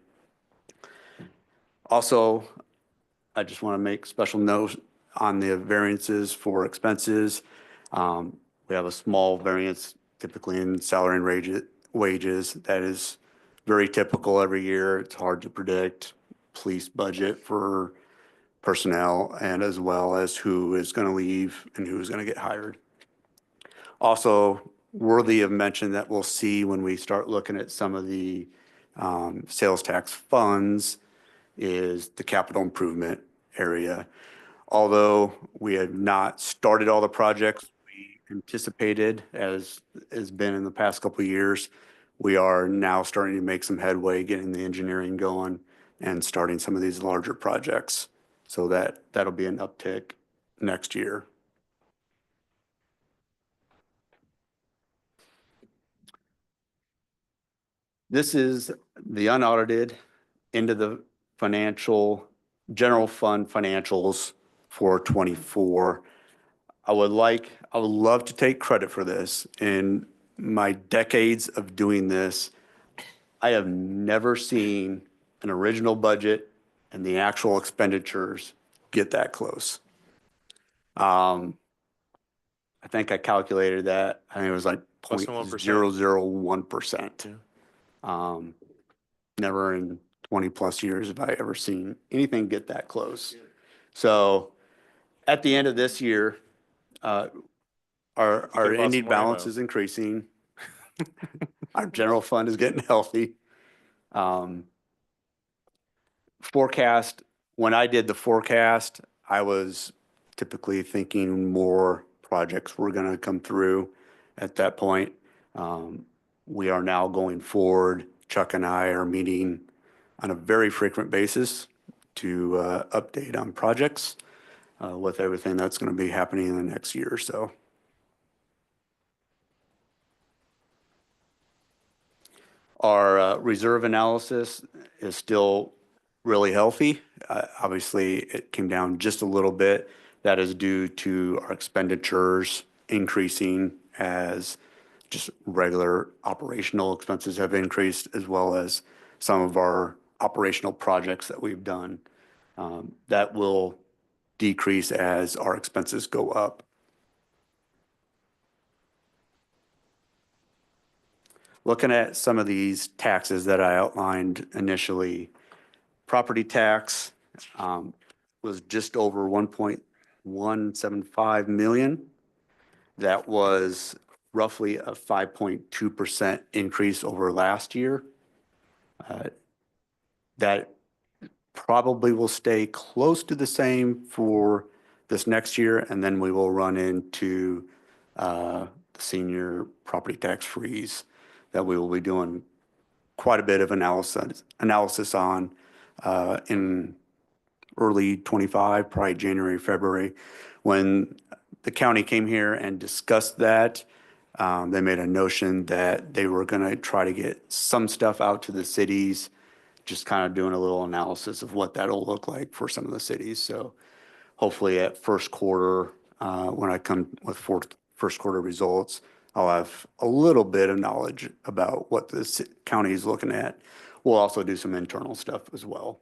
Also, I just want to make special note on the variances for expenses. We have a small variance typically in salary and wages. That is very typical every year. It's hard to predict police budget for personnel and as well as who is going to leave and who is going to get hired. Also worthy of mention that we'll see when we start looking at some of the sales tax funds is the capital improvement area. Although we have not started all the projects we anticipated as has been in the past couple of years, we are now starting to make some headway getting the engineering going and starting some of these larger projects. So that'll be an uptick next year. This is the unaudited into the general fund financials for 24. I would love to take credit for this. In my decades of doing this, I have never seen an original budget and the actual expenditures get that close. I think I calculated that. I think it was like Less than 1%. 0.001%. Never in 20 plus years have I ever seen anything get that close. So at the end of this year, our bought some ending more balance ammo. is increasing. Our general fund is getting healthy. Forecast, when I did the forecast, I was typically thinking more projects were going to come through at that point. We are now going forward. Chuck and I are meeting on a very frequent basis to update on projects with everything that's going to be happening in the next year or so. Our reserve analysis is still really healthy. Obviously, it came down just a little bit. That is due to our expenditures increasing as just regular operational expenses have increased, as well as some of our operational projects that we've done. That will decrease as our expenses go up. Looking at some of these taxes that I outlined initially, property tax, was just over 1.175 million. That was roughly a 5.2% increase over last year. That probably will stay close to the same for this next year, and then we will run into the senior property tax freeze that we will be doing quite a bit of analysis on in early 25, probably January, February. When the county came here and discussed that, they made a notion that they were going to try to get some stuff out to the cities, just kind of doing a little analysis of what that'll look like for some of the cities. So hopefully at first quarter, when I come with first quarter results, I'll have a little bit of knowledge about what the county is looking at. We'll also do some internal stuff as well.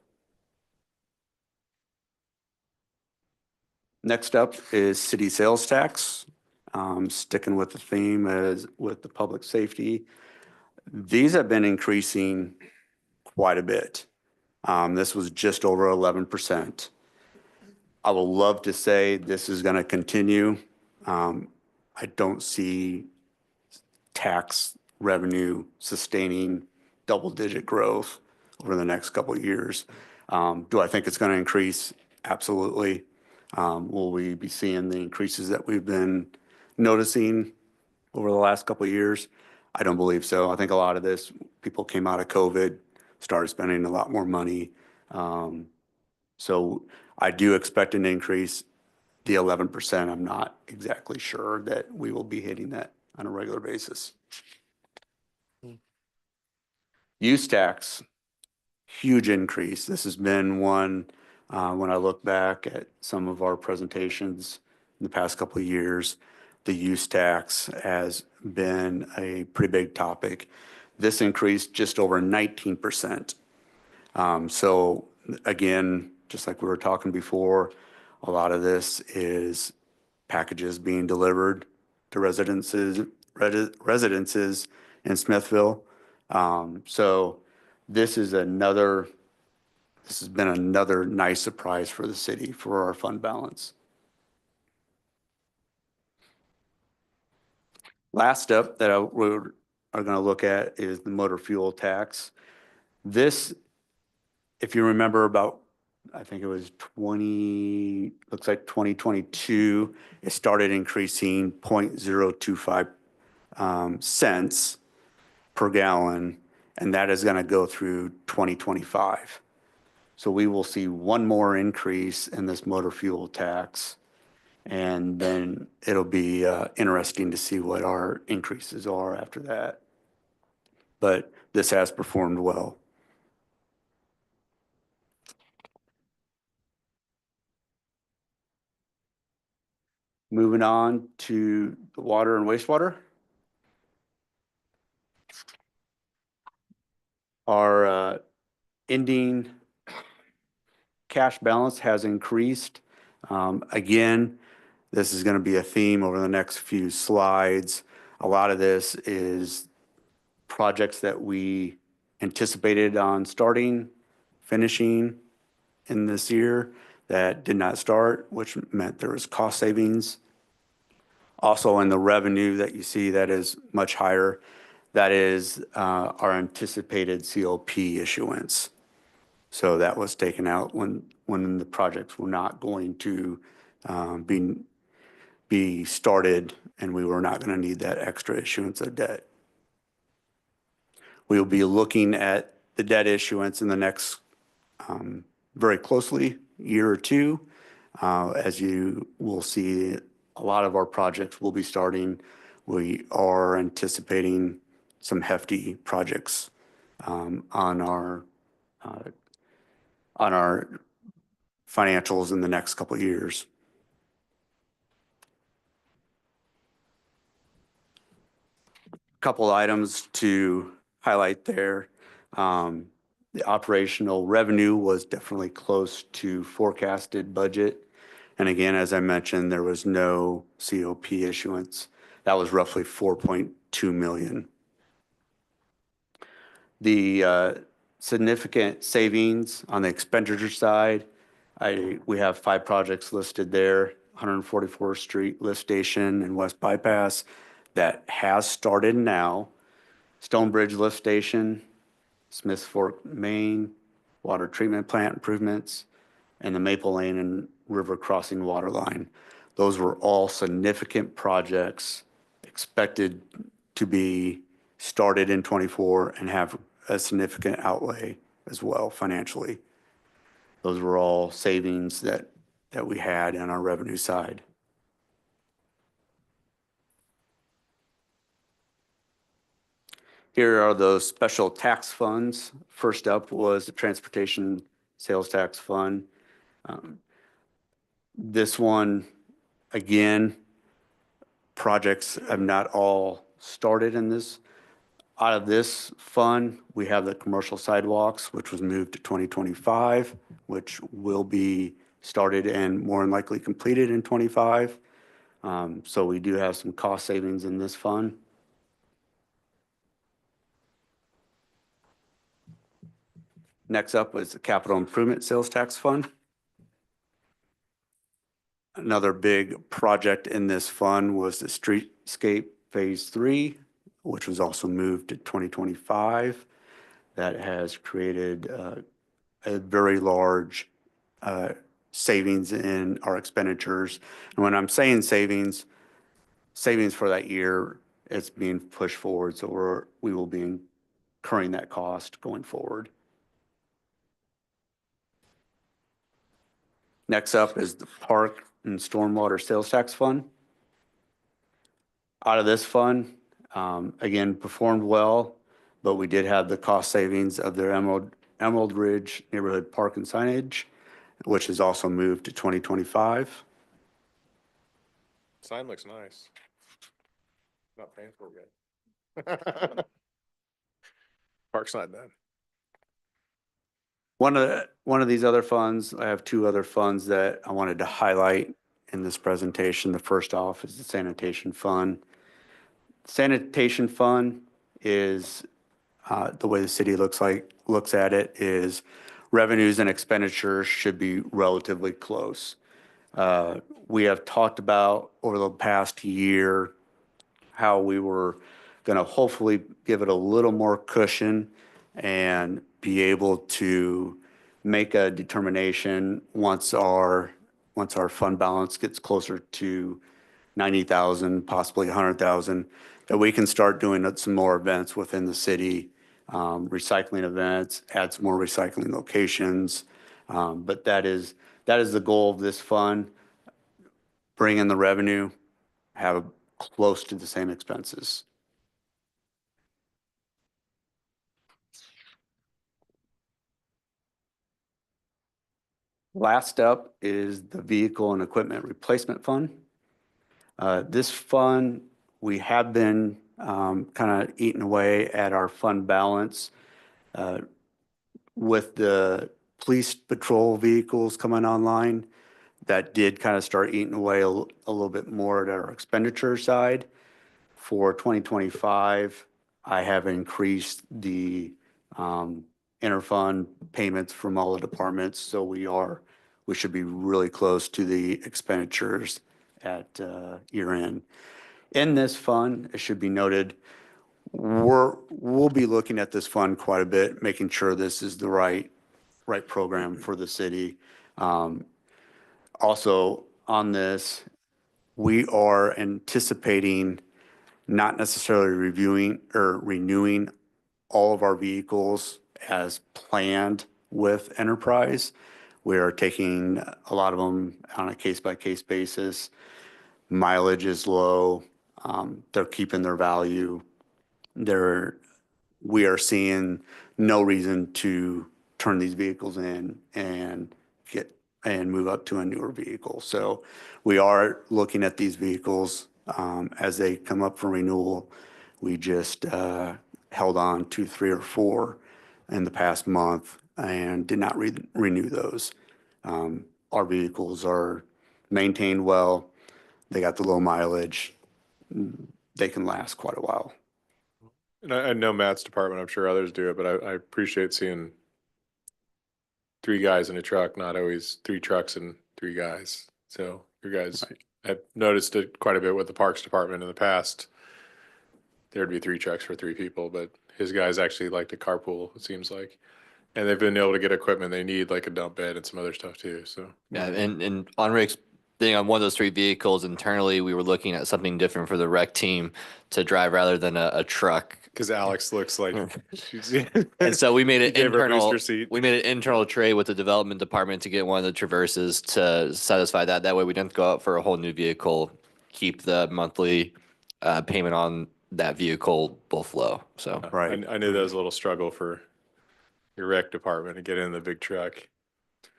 Next up is city sales tax. Sticking with the theme as with the public safety. These have been increasing quite a bit. This was just over 11%. I would love to say this is going to continue. I don't see tax revenue sustaining double-digit growth over the next couple of years. Do I think it's going to increase? Absolutely. Will we be seeing the increases that we've been noticing over the last couple of years? I don't believe so. I think a lot of this, people came out of COVID, started spending a lot more money. So I do expect an increase. The 11%, I'm not exactly sure that we will be hitting that on a regular basis. Use tax, huge increase. This has been one, when I look back at some of our presentations in the past couple of years, the use tax has been a pretty big topic. This increased just over 19%. So again, just like we were talking before, a lot of this is packages being delivered to residences in Smithville. So this has been another nice surprise for the city for our fund balance. Last up that we are going to look at is the motor fuel tax. This, if you remember about, I think it was 2022, it started increasing 0.025 cents per gallon, and that is going to go through 2025. So we will see one more increase in this motor fuel tax, and then it'll be interesting to see what our increases are after that. But this has performed well. Moving on to the water and wastewater. Our ending cash balance has increased. Again, this is going to be a theme over the next few slides. A lot of this is projects that we anticipated on starting, finishing in this year that did not start, which meant there was cost savings. Also in the revenue that you see that is much higher, that is our anticipated COP issuance. So that was taken out when the projects were not going to be started, and we were not going to need that extra issuance of debt. We will be looking at the debt issuance in the next very closely, year or two. As you will see, a lot of our projects will be starting. We are anticipating some hefty projects on our financials in the next couple of years. Couple items to highlight there. The operational revenue was definitely close to forecasted budget. And again, as I mentioned, there was no COP issuance. That was roughly 4.2 million. The significant savings on the expenditure side We have 5 projects listed there: 144th Street Lift Station and West Bypass that has started now, Stonebridge Lift Station, Smiths Fork, Maine, water treatment plant improvements, and the Maple Lane and River Crossing water line. Those were all significant projects expected to be started in '24 and have a significant outlay as well financially. Those were all savings that we had on our revenue side. Here are those special tax funds. First up was the Transportation Sales Tax Fund. This one, again, projects have not all started in this. Out of this fund, we have the commercial sidewalks, which was moved to 2025, which will be started and more than likely completed in '25. So we do have some cost savings in this fund. Next up was the Capital Improvement Sales Tax Fund. Another big project in this fund was the Streetscape Phase 3, which was also moved to 2025. That has created a very large savings in our expenditures. And when I'm saying savings for that year, it's being pushed forward, so we will be incurring that cost going forward. Next up is the Park and Stormwater Sales Tax Fund. Out of this fund, again, performed well, but we did have the cost savings of their Emerald Ridge Neighborhood Park and Signage, which is also moved to 2025. Sign looks nice. Not paying for it yet. Park's not done. One of these other funds, I have 2 other funds that I wanted to highlight in this presentation. The first off is the Sanitation Fund. Sanitation Fund is, the way the city looks at it is revenues and expenditures should be relatively close. We have talked about over the past year how we were going to hopefully give it a little more cushion and be able to make a determination once our fund balance gets closer to 90,000, possibly 100,000, that we can start doing some more events within the city, recycling events, add some more recycling locations. But that is the goal of this fund: bring in the revenue, have close to the same expenses. Last up is the Vehicle and Equipment Replacement Fund. This fund, we have been kind of eating away at our fund balance. With the police patrol vehicles coming online, that did kind of start eating away a little bit more at our expenditure side. For 2025, I have increased the interfund payments from all the departments, so we should be really close to the expenditures at year end. In this fund, it should be noted, we'll be looking at this fund quite a bit, making sure this is the right program for the city. Also on this, we are anticipating not necessarily reviewing or renewing all of our vehicles as planned with Enterprise. We are taking a lot of them on a case-by-case basis. Mileage is low. They're keeping their value. We are seeing no reason to turn these vehicles in and move up to a newer vehicle. So we are looking at these vehicles as they come up for renewal. We just held on to 3 or 4 in the past month and did not renew those. Our vehicles are maintained well. They got the low mileage. They can last quite a while. And I know Matt's department, I'm sure others do it, but I appreciate seeing three guys in a truck, not always three trucks and three guys. So your guys, I've noticed it quite a bit with the Parks Department in the past. There'd be three trucks for three people, but his guys actually like to carpool, it seems like. And they've been able to get equipment they need, like a dump bed and some other stuff too, so. Yeah, and on Rick's being on one of those three vehicles internally, we were looking at something different for the rec team to drive rather than a truck. Because Alex looks like she's. And so we made He an gave her a internal, booster seat. we made an internal trade with the development department to get one of the Traverses to satisfy that. That way we didn't go out for a whole new vehicle, keep the monthly payment on that vehicle both low, so. Right. I knew that was a little struggle for your rec department to get in the big truck.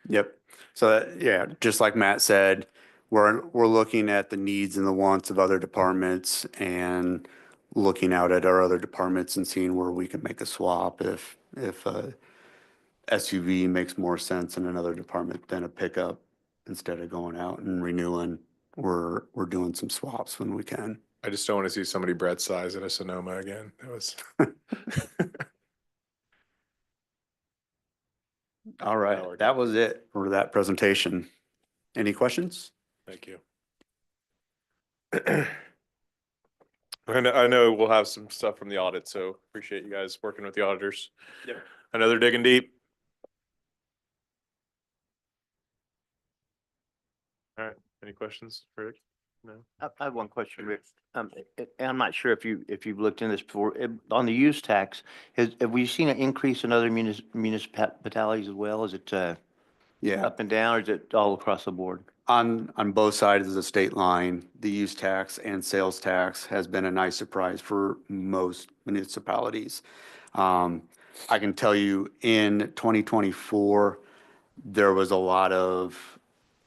Yep. So, yeah, just like Matt said, we're looking at the needs and the wants of other departments and looking out at our other departments and seeing where we can make a swap if a SUV makes more sense in another department than a pickup. Instead of going out and renewing, we're doing some swaps when we can. I just don't want to see somebody Brett's size in a Sonoma again. That was. All right, that was it for that presentation. Any questions? Thank you. I know we'll have some stuff from the audit, so appreciate you guys working with the auditors. Yep. I know they're digging deep. All right, any questions for Rick? No? I have one question, Rick. I'm not sure if you've looked into this before. On the use tax, have we seen an increase in other municipalities as well? Is it Yeah, up and down, or is it all across the board? on both sides of the state line, the use tax and sales tax has been a nice surprise for most municipalities. I can tell you in 2024, there was a lot of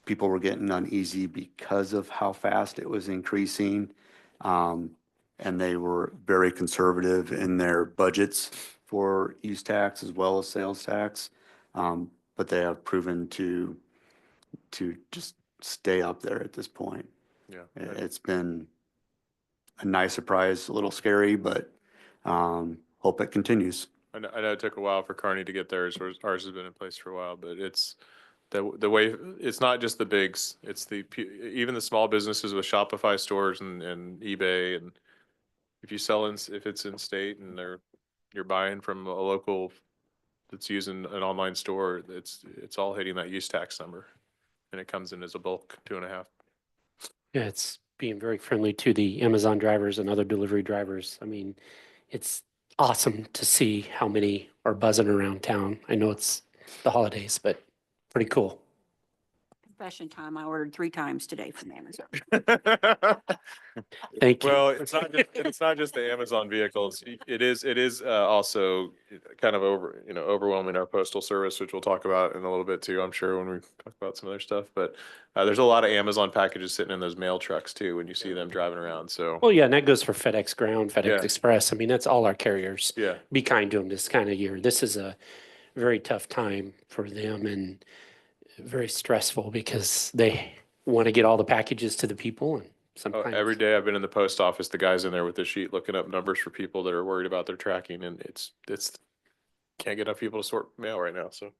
people were getting uneasy because of how fast it was increasing. And they were very conservative in their budgets for use tax as well as sales tax. But they have proven to just stay up there at this point. Yeah. It's been a nice surprise, a little scary, but hope it continues. I know it took a while for Kearney to get theirs, whereas ours has been in place for a while, but it's the way, it's not just the bigs, it's even the small businesses with Shopify stores and eBay. And if you sell if it's in state and you're buying from a local that's using an online store, it's all hitting that use tax number. And it comes in as a bulk 2.5. Yeah, it's being very friendly to the Amazon drivers and other delivery drivers. I mean, it's awesome to see how many are buzzing around town. I know it's the holidays, but pretty cool. Confession time, I ordered 3 times today from Amazon. Thank you. Well, it's not just the Amazon vehicles. It is also kind of overwhelming our postal service, which we'll talk about in a little bit too, I'm sure, when we talk about some other stuff. But there's a lot of Amazon packages sitting in those mail trucks too, when you see them driving around. So Well, yeah, and that goes for FedEx Ground, FedEx Yeah. Express. I mean, that's all our carriers. yeah, Be kind to them this kind of year. This is a very tough time for them and very stressful because they want to get all the packages to the people and sometimes. every day I've been in the post office, the guy's in there with the sheet looking up numbers for people that are worried about their tracking, and it's can't get enough people to sort mail right now. So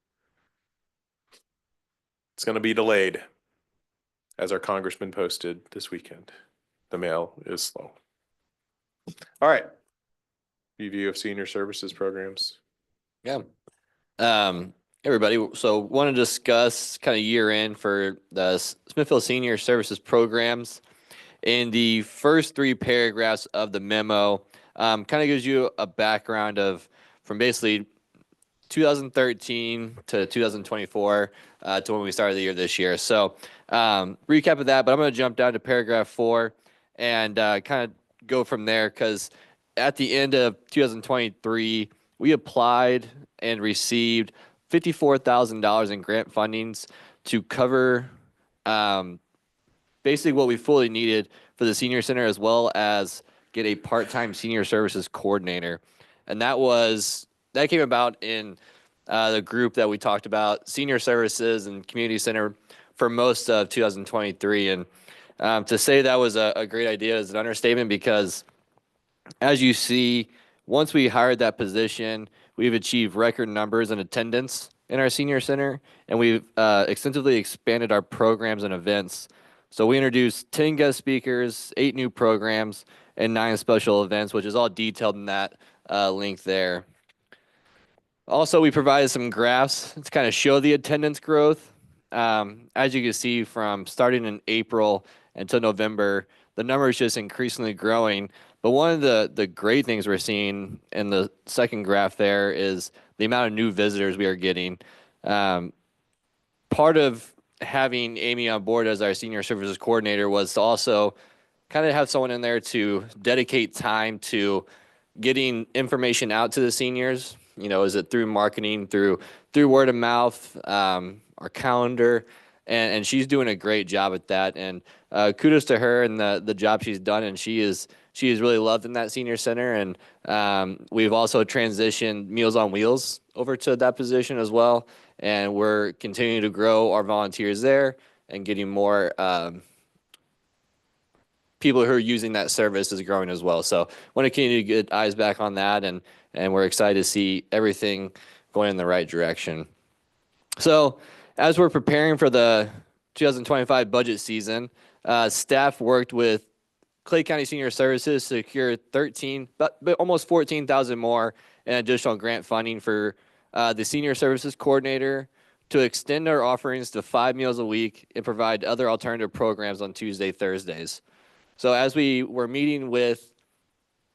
it's going to be delayed, as our congressman posted this weekend. The mail is slow. All right. Review of senior services programs. Yeah. Everybody, so want to discuss kind of year end for the Smithfield Senior Services programs. In the first 3 paragraphs of the memo, kind of gives you a background of from basically 2013 to 2024 to when we started the year this year. So recap of that, but I'm going to jump down to paragraph 4 and kind of go from there because at the end of 2023, we applied and received $54,000 in grant fundings to cover basically what we fully needed for the senior center, as well as get a part-time senior services coordinator. And that came about in the group that we talked about, senior services and community center, for most of 2023. And to say that was a great idea is an understatement because, as you see, once we hired that position, we've achieved record numbers in attendance in our senior center, and we've extensively expanded our programs and events. So we introduced 10 guest speakers, 8 new programs, and 9 special events, which is all detailed in that link there. Also, we provided some graphs to kind of show the attendance growth. As you can see, from starting in April until November, the number is just increasingly growing. But one of the great things we're seeing in the second graph there is the amount of new visitors we are getting. Part of having Amy on board as our senior services coordinator was to also kind of have someone in there to dedicate time to getting information out to the seniors. You know, is it through marketing, through word of mouth, our calendar, and she's doing a great job at that. And kudos to her and the job she's done. And she is really loved in that senior center. And we've also transitioned Meals on Wheels over to that position as well. And we're continuing to grow our volunteers there and getting more people who are using that service is growing as well. So want to continue to get eyes back on that, and we're excited to see everything going in the right direction. So as we're preparing for the 2025 budget season, staff worked with Clay County Senior Services to secure but almost 14,000 more in additional grant funding for the Senior Services Coordinator to extend our offerings to 5 meals a week and provide other alternative programs on Tuesday, Thursdays. So as we were meeting with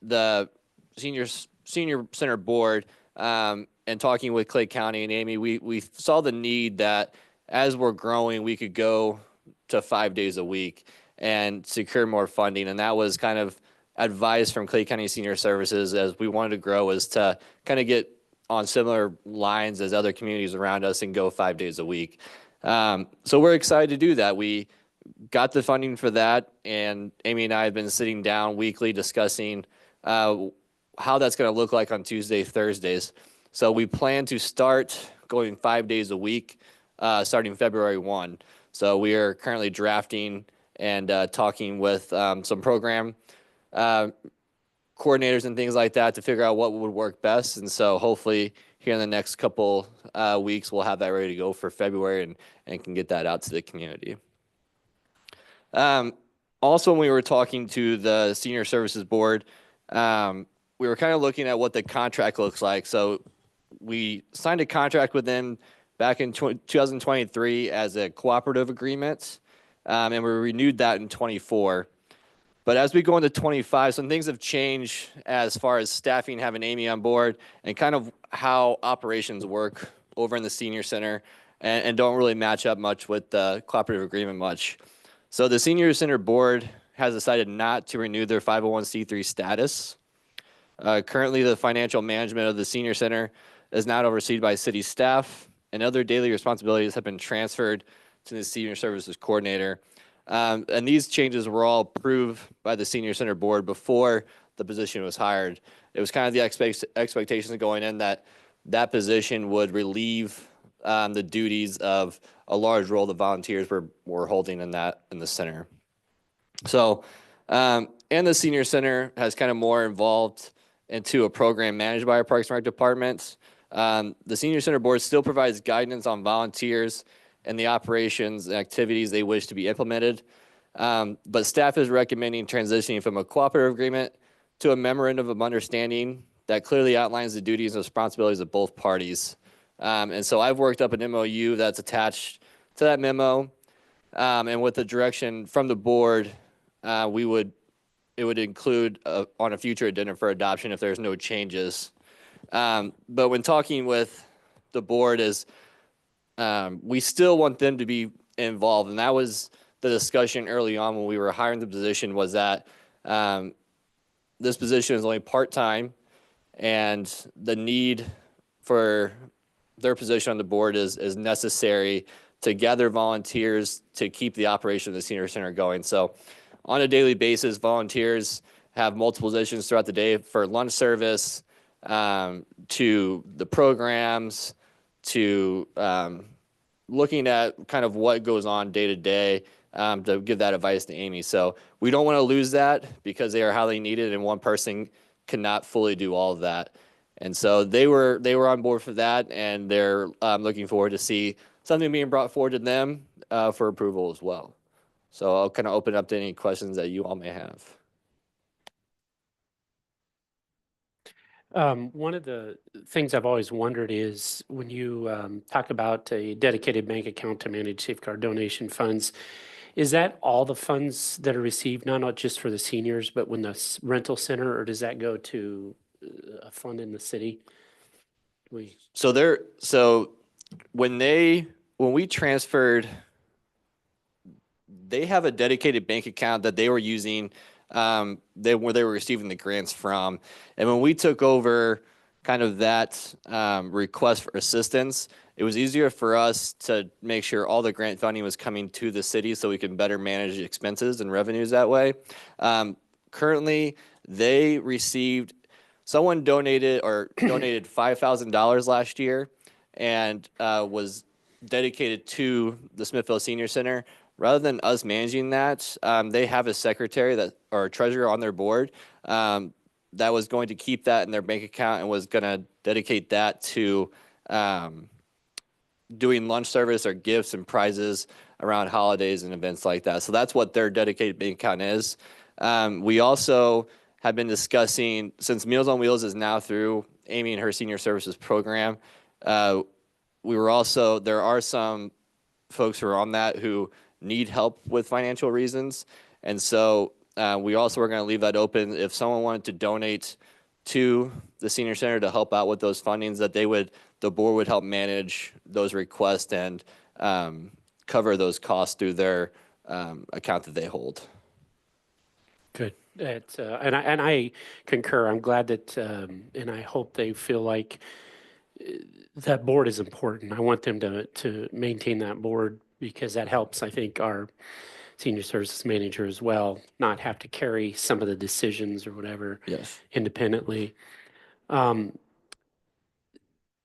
the senior center board and talking with Clay County and Amy, we saw the need that as we're growing, we could go to 5 days a week and secure more funding. And that was kind of advice from Clay County Senior Services as we wanted to grow, is to kind of get on similar lines as other communities around us and go 5 days a week. So we're excited to do that. We got the funding for that, and Amy and I have been sitting down weekly discussing how that's going to look like on Tuesday, Thursdays. So we plan to start going 5 days a week starting February 1. So we are currently drafting and talking with some program coordinators and things like that to figure out what would work best. And so hopefully here in the next couple weeks, we'll have that ready to go for February and can get that out to the community. Also, when we were talking to the Senior Services Board, we were kind of looking at what the contract looks like. So we signed a contract with them back in 2023 as a cooperative agreement, and we renewed that in 24. But as we go into 25, some things have changed as far as staffing, having Amy on board, and kind of how operations work over in the senior center, and don't really match up much with the cooperative agreement much. So the senior center board has decided not to renew their 501c3 status. Currently, the financial management of the senior center is not overseen by city staff, and other daily responsibilities have been transferred to the senior services coordinator. And these changes were all approved by the senior center board before the position was hired. It was kind of the expectations going in that that position would relieve the duties of a large role the volunteers were holding in the center. So, and the senior center has kind of more involved into a program managed by our Parks and Rec department. The senior center board still provides guidance on volunteers and the operations and activities they wish to be implemented. But staff is recommending transitioning from a cooperative agreement to a memorandum of understanding that clearly outlines the duties and responsibilities of both parties. And so I've worked up an MOU that's attached to that memo. And with the direction from the board, it would include on a future agenda for adoption if there's no changes. But when talking with the board we still want them to be involved. And that was the discussion early on when we were hiring the position, was that this position is only part-time, and the need for their position on the board is necessary to gather volunteers to keep the operation of the senior center going. So on a daily basis, volunteers have multiple positions throughout the day, for lunch service, to the programs, to looking at kind of what goes on day to day, to give that advice to Amy. So we don't want to lose that because they are highly needed, and one person cannot fully do all of that. And so they were on board for that, and they're looking forward to see something being brought forward to them for approval as well. So I'll kind of open up to any questions that you all may have. One of the things I've always wondered is when you talk about a dedicated bank account to manage safeguard donation funds, is that all the funds that are received, not just for the seniors, but when the rental center, or does that go to a fund in the city? So when we transferred, they have a dedicated bank account that they were using, where they were receiving the grants from. And when we took over kind of that request for assistance, it was easier for us to make sure all the grant funding was coming to the city so we can better manage expenses and revenues that way. Currently, someone donated $5,000 last year and was dedicated to the Smithville Senior Center. Rather than us managing that, they have a secretary or a treasurer on their board that was going to keep that in their bank account and was going to dedicate that to doing lunch service or gifts and prizes around holidays and events like that. So that's what their dedicated bank account is. We also have been discussing, since Meals on Wheels is now through Amy and her senior services program, there are some folks who are on that who need help with financial reasons. And so we also were going to leave that open. If someone wanted to donate to the senior center to help out with those fundings, that the board would help manage those requests and cover those costs through their account that they hold. Good. And I concur. I'm glad that, and I hope they feel like that board is important. I want them to maintain that board because that helps, I think, our senior services manager as well, not have to carry some of the decisions or whatever independently.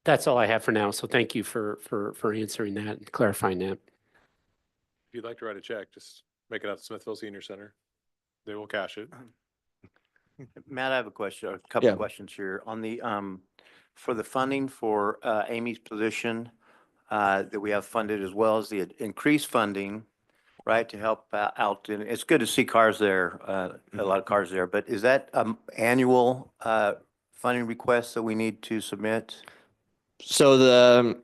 That's all I have for now. So thank you for answering that and clarifying that. If you'd like to write a check, just make it out to Smithville Senior Center. They will cash it. Matt, I have a question, a couple of questions here on the, for the funding for Amy's position that we have funded, as well as the increased funding, right, to help out. And it's good to see cars there, a lot of cars there, but is that annual funding request that we need to submit? So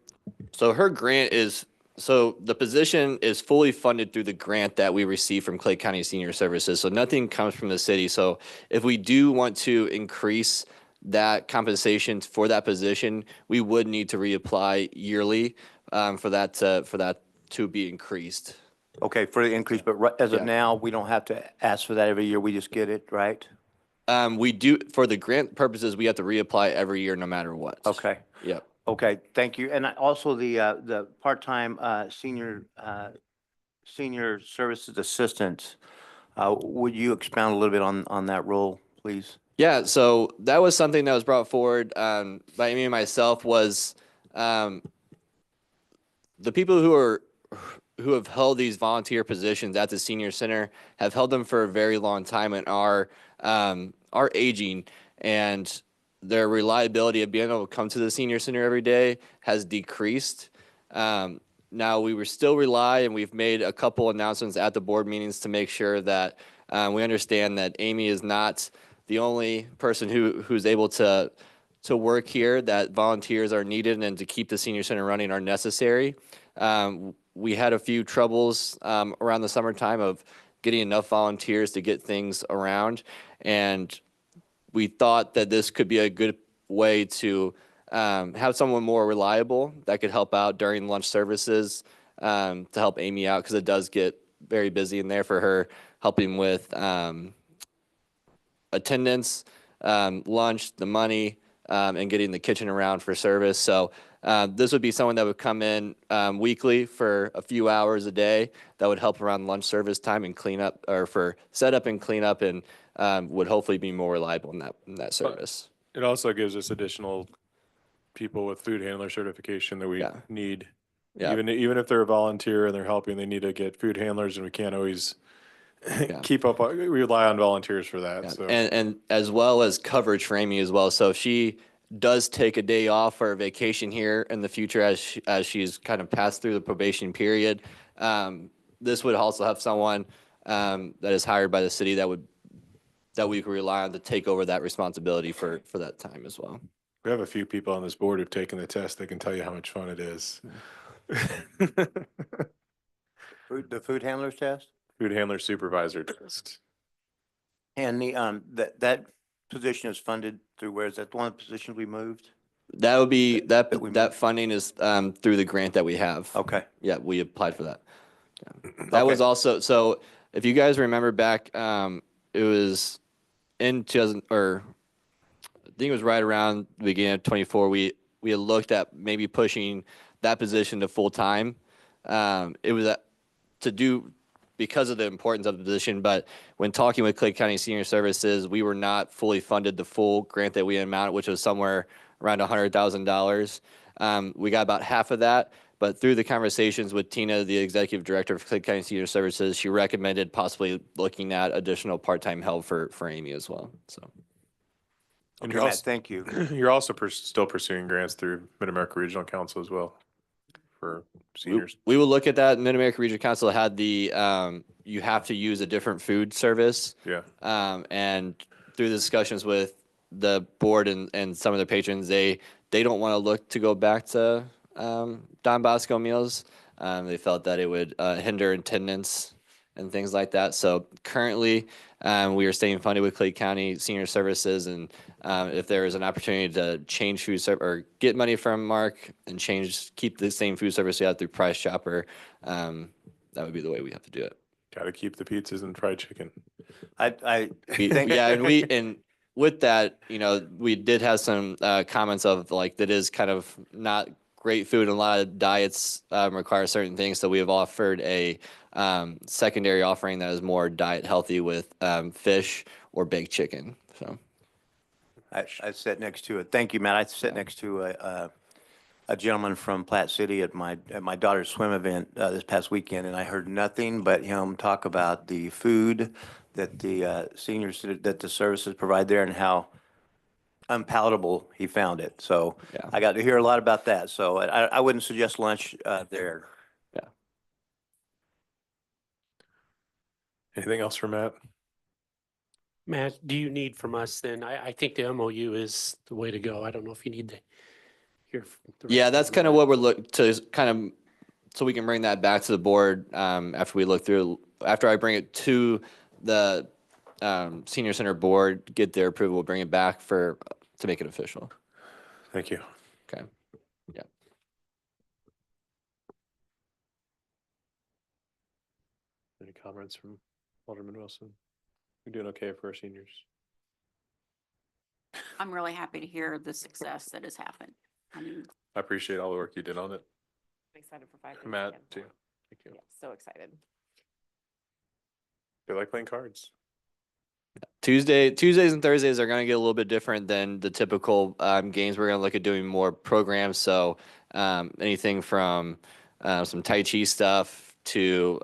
her grant the position is fully funded through the grant that we receive from Clay County Senior Services. So nothing comes from the city. So if we do want to increase that compensation for that position, we would need to reapply yearly for that to be increased. Okay, for the increase, but as of now, we don't have to ask for that every year. We just get it, right? We do, for the grant purposes, we have to reapply every year no matter what. Okay. Yep. Okay, thank you. And also the part-time senior services assistant, would you expound a little bit on that role, please? Yeah, so that was something that was brought forward by Amy and myself was the people who have held these volunteer positions at the senior center have held them for a very long time and are aging, and their reliability of being able to come to the senior center every day has decreased. Now we were still rely, and we've made a couple announcements at the board meetings to make sure that we understand that Amy is not the only person who's able to work here, that volunteers are needed and to keep the senior center running are necessary. We had a few troubles around the summertime of getting enough volunteers to get things around, and we thought that this could be a good way to have someone more reliable that could help out during lunch services to help Amy out, because it does get very busy in there for her, helping with attendance, lunch, the money, and getting the kitchen around for service. So this would be someone that would come in weekly for a few hours a day that would help around lunch service time and clean up, or for setup and cleanup, and would hopefully be more reliable in that service. It also gives us additional people with food handler certification that we need. Yeah. Even if they're a volunteer and they're helping, they need to get food handlers, and we can't always keep up. We rely on volunteers for that. Yeah. So And as well as coverage for Amy as well. So if she does take a day off or a vacation here in the future as she's kind of passed through the probation period, this would also have someone that is hired by the city that we could rely on to take over that responsibility for that time as well. We have a few people on this board who've taken the test. They can tell you how much fun it is. The food handlers test? Food handler supervisor test. And that position is funded through, where is that the one of the positions we moved? That would be, That we that moved. funding is through the grant that we have. Okay. Yeah, we applied for that. That was also, so if you guys remember back, it was in 2000, or I think it was right around the beginning of 24, we had looked at maybe pushing that position to full-time. It was to do because of the importance of the position, but when talking with Clay County Senior Services, we were not fully funded the full grant that we had amounted, which was somewhere around $100,000. We got about half of that, but through the conversations with Tina, the executive director of Clay County Senior Services, she recommended possibly looking at additional part-time help for Amy as well, so. And Okay, Matt, thank you. You're also still pursuing grants through Mid-America Regional Council as well for seniors. We will look at that. Mid-America Regional Council had the, you have to use a different food service. Yeah. And through the discussions with the board and some of their patrons, they don't want to look to go back to Don Bosco meals. They felt that it would hinder attendance and things like that. So currently, we are staying funded with Clay County Senior Services, and if there is an opportunity to change food service or get money from Mark and keep the same food service we have through Price Chopper, that would be the way we have to do it. Got to keep the pizzas and fried chicken. I think. Yeah, and with that, we did have some comments of like that is kind of not great food, and a lot of diets require certain things. So we have offered a secondary offering that is more diet healthy with fish or baked chicken. So I sat next to it. Thank you, Matt. I sat next to a gentleman from Platte City at my daughter's swim event this past weekend, and I heard nothing but him talk about the food that the seniors, that the services provide there, and how unpalatable he found it. So Yeah. I got to hear a lot about that. So I wouldn't suggest lunch there. Anything else for Matt? Matt, do you need from us then? I think the MOU is the way to go. I don't know if you need to hear. yeah, that's kind of what we're looking to kind of, so we can bring that back to the board after we look through, after I bring it to the senior center board, get their approval, we'll bring it back to make it official. Thank you. Okay. Yeah. Any comments from Alderman Wilson? We're doing okay for our seniors. I'm really happy to hear the success that has happened. I mean, I appreciate all the work you did on it. I'm excited for 5 days. Matt, again. too. Thank you. Yeah, so excited. They like playing cards. Tuesdays and Thursdays are going to get a little bit different than the typical games. We're going to look at doing more programs. So anything from some Tai Chi stuff to,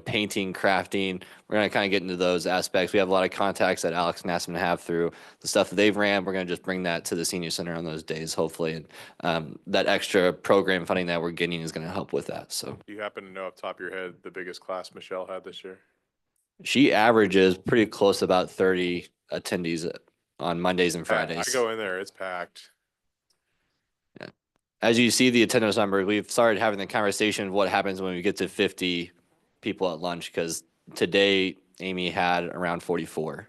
painting, crafting. We're going to kind of get into those aspects. We have a lot of contacts that Alex and Aspen have through the stuff that they've ran. We're going to just bring that to the senior center on those days, hopefully. And that extra program funding that we're getting is going to help with that. So Do you happen to know off the top of your head the biggest class Michelle had this year? she averages pretty close to about 30 attendees on Mondays and Fridays. I go in there, it's packed. As you see the attendance numbers, we've started having the conversation of what happens when we get to 50 people at lunch, because today Amy had around 44.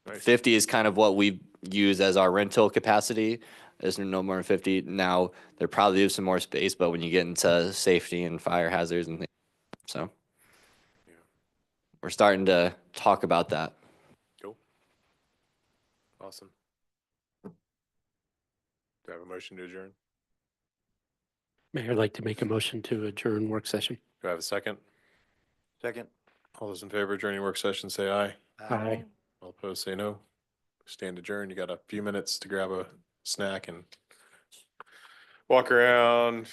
Nice. 50 is kind of what we use as our rental capacity. There's no more than 50. Now, there probably is some more space, but when you get into safety and fire hazards and things, so Yeah. we're starting to talk about that. Cool. Awesome. Do I have a motion to adjourn? Mayor, I'd like to make a motion to adjourn work session. Do I have a second? Second. All those in favor of adjourning work session, say aye. Aye. All opposed, say no. Stand adjourned. You got a few minutes to grab a snack and walk around,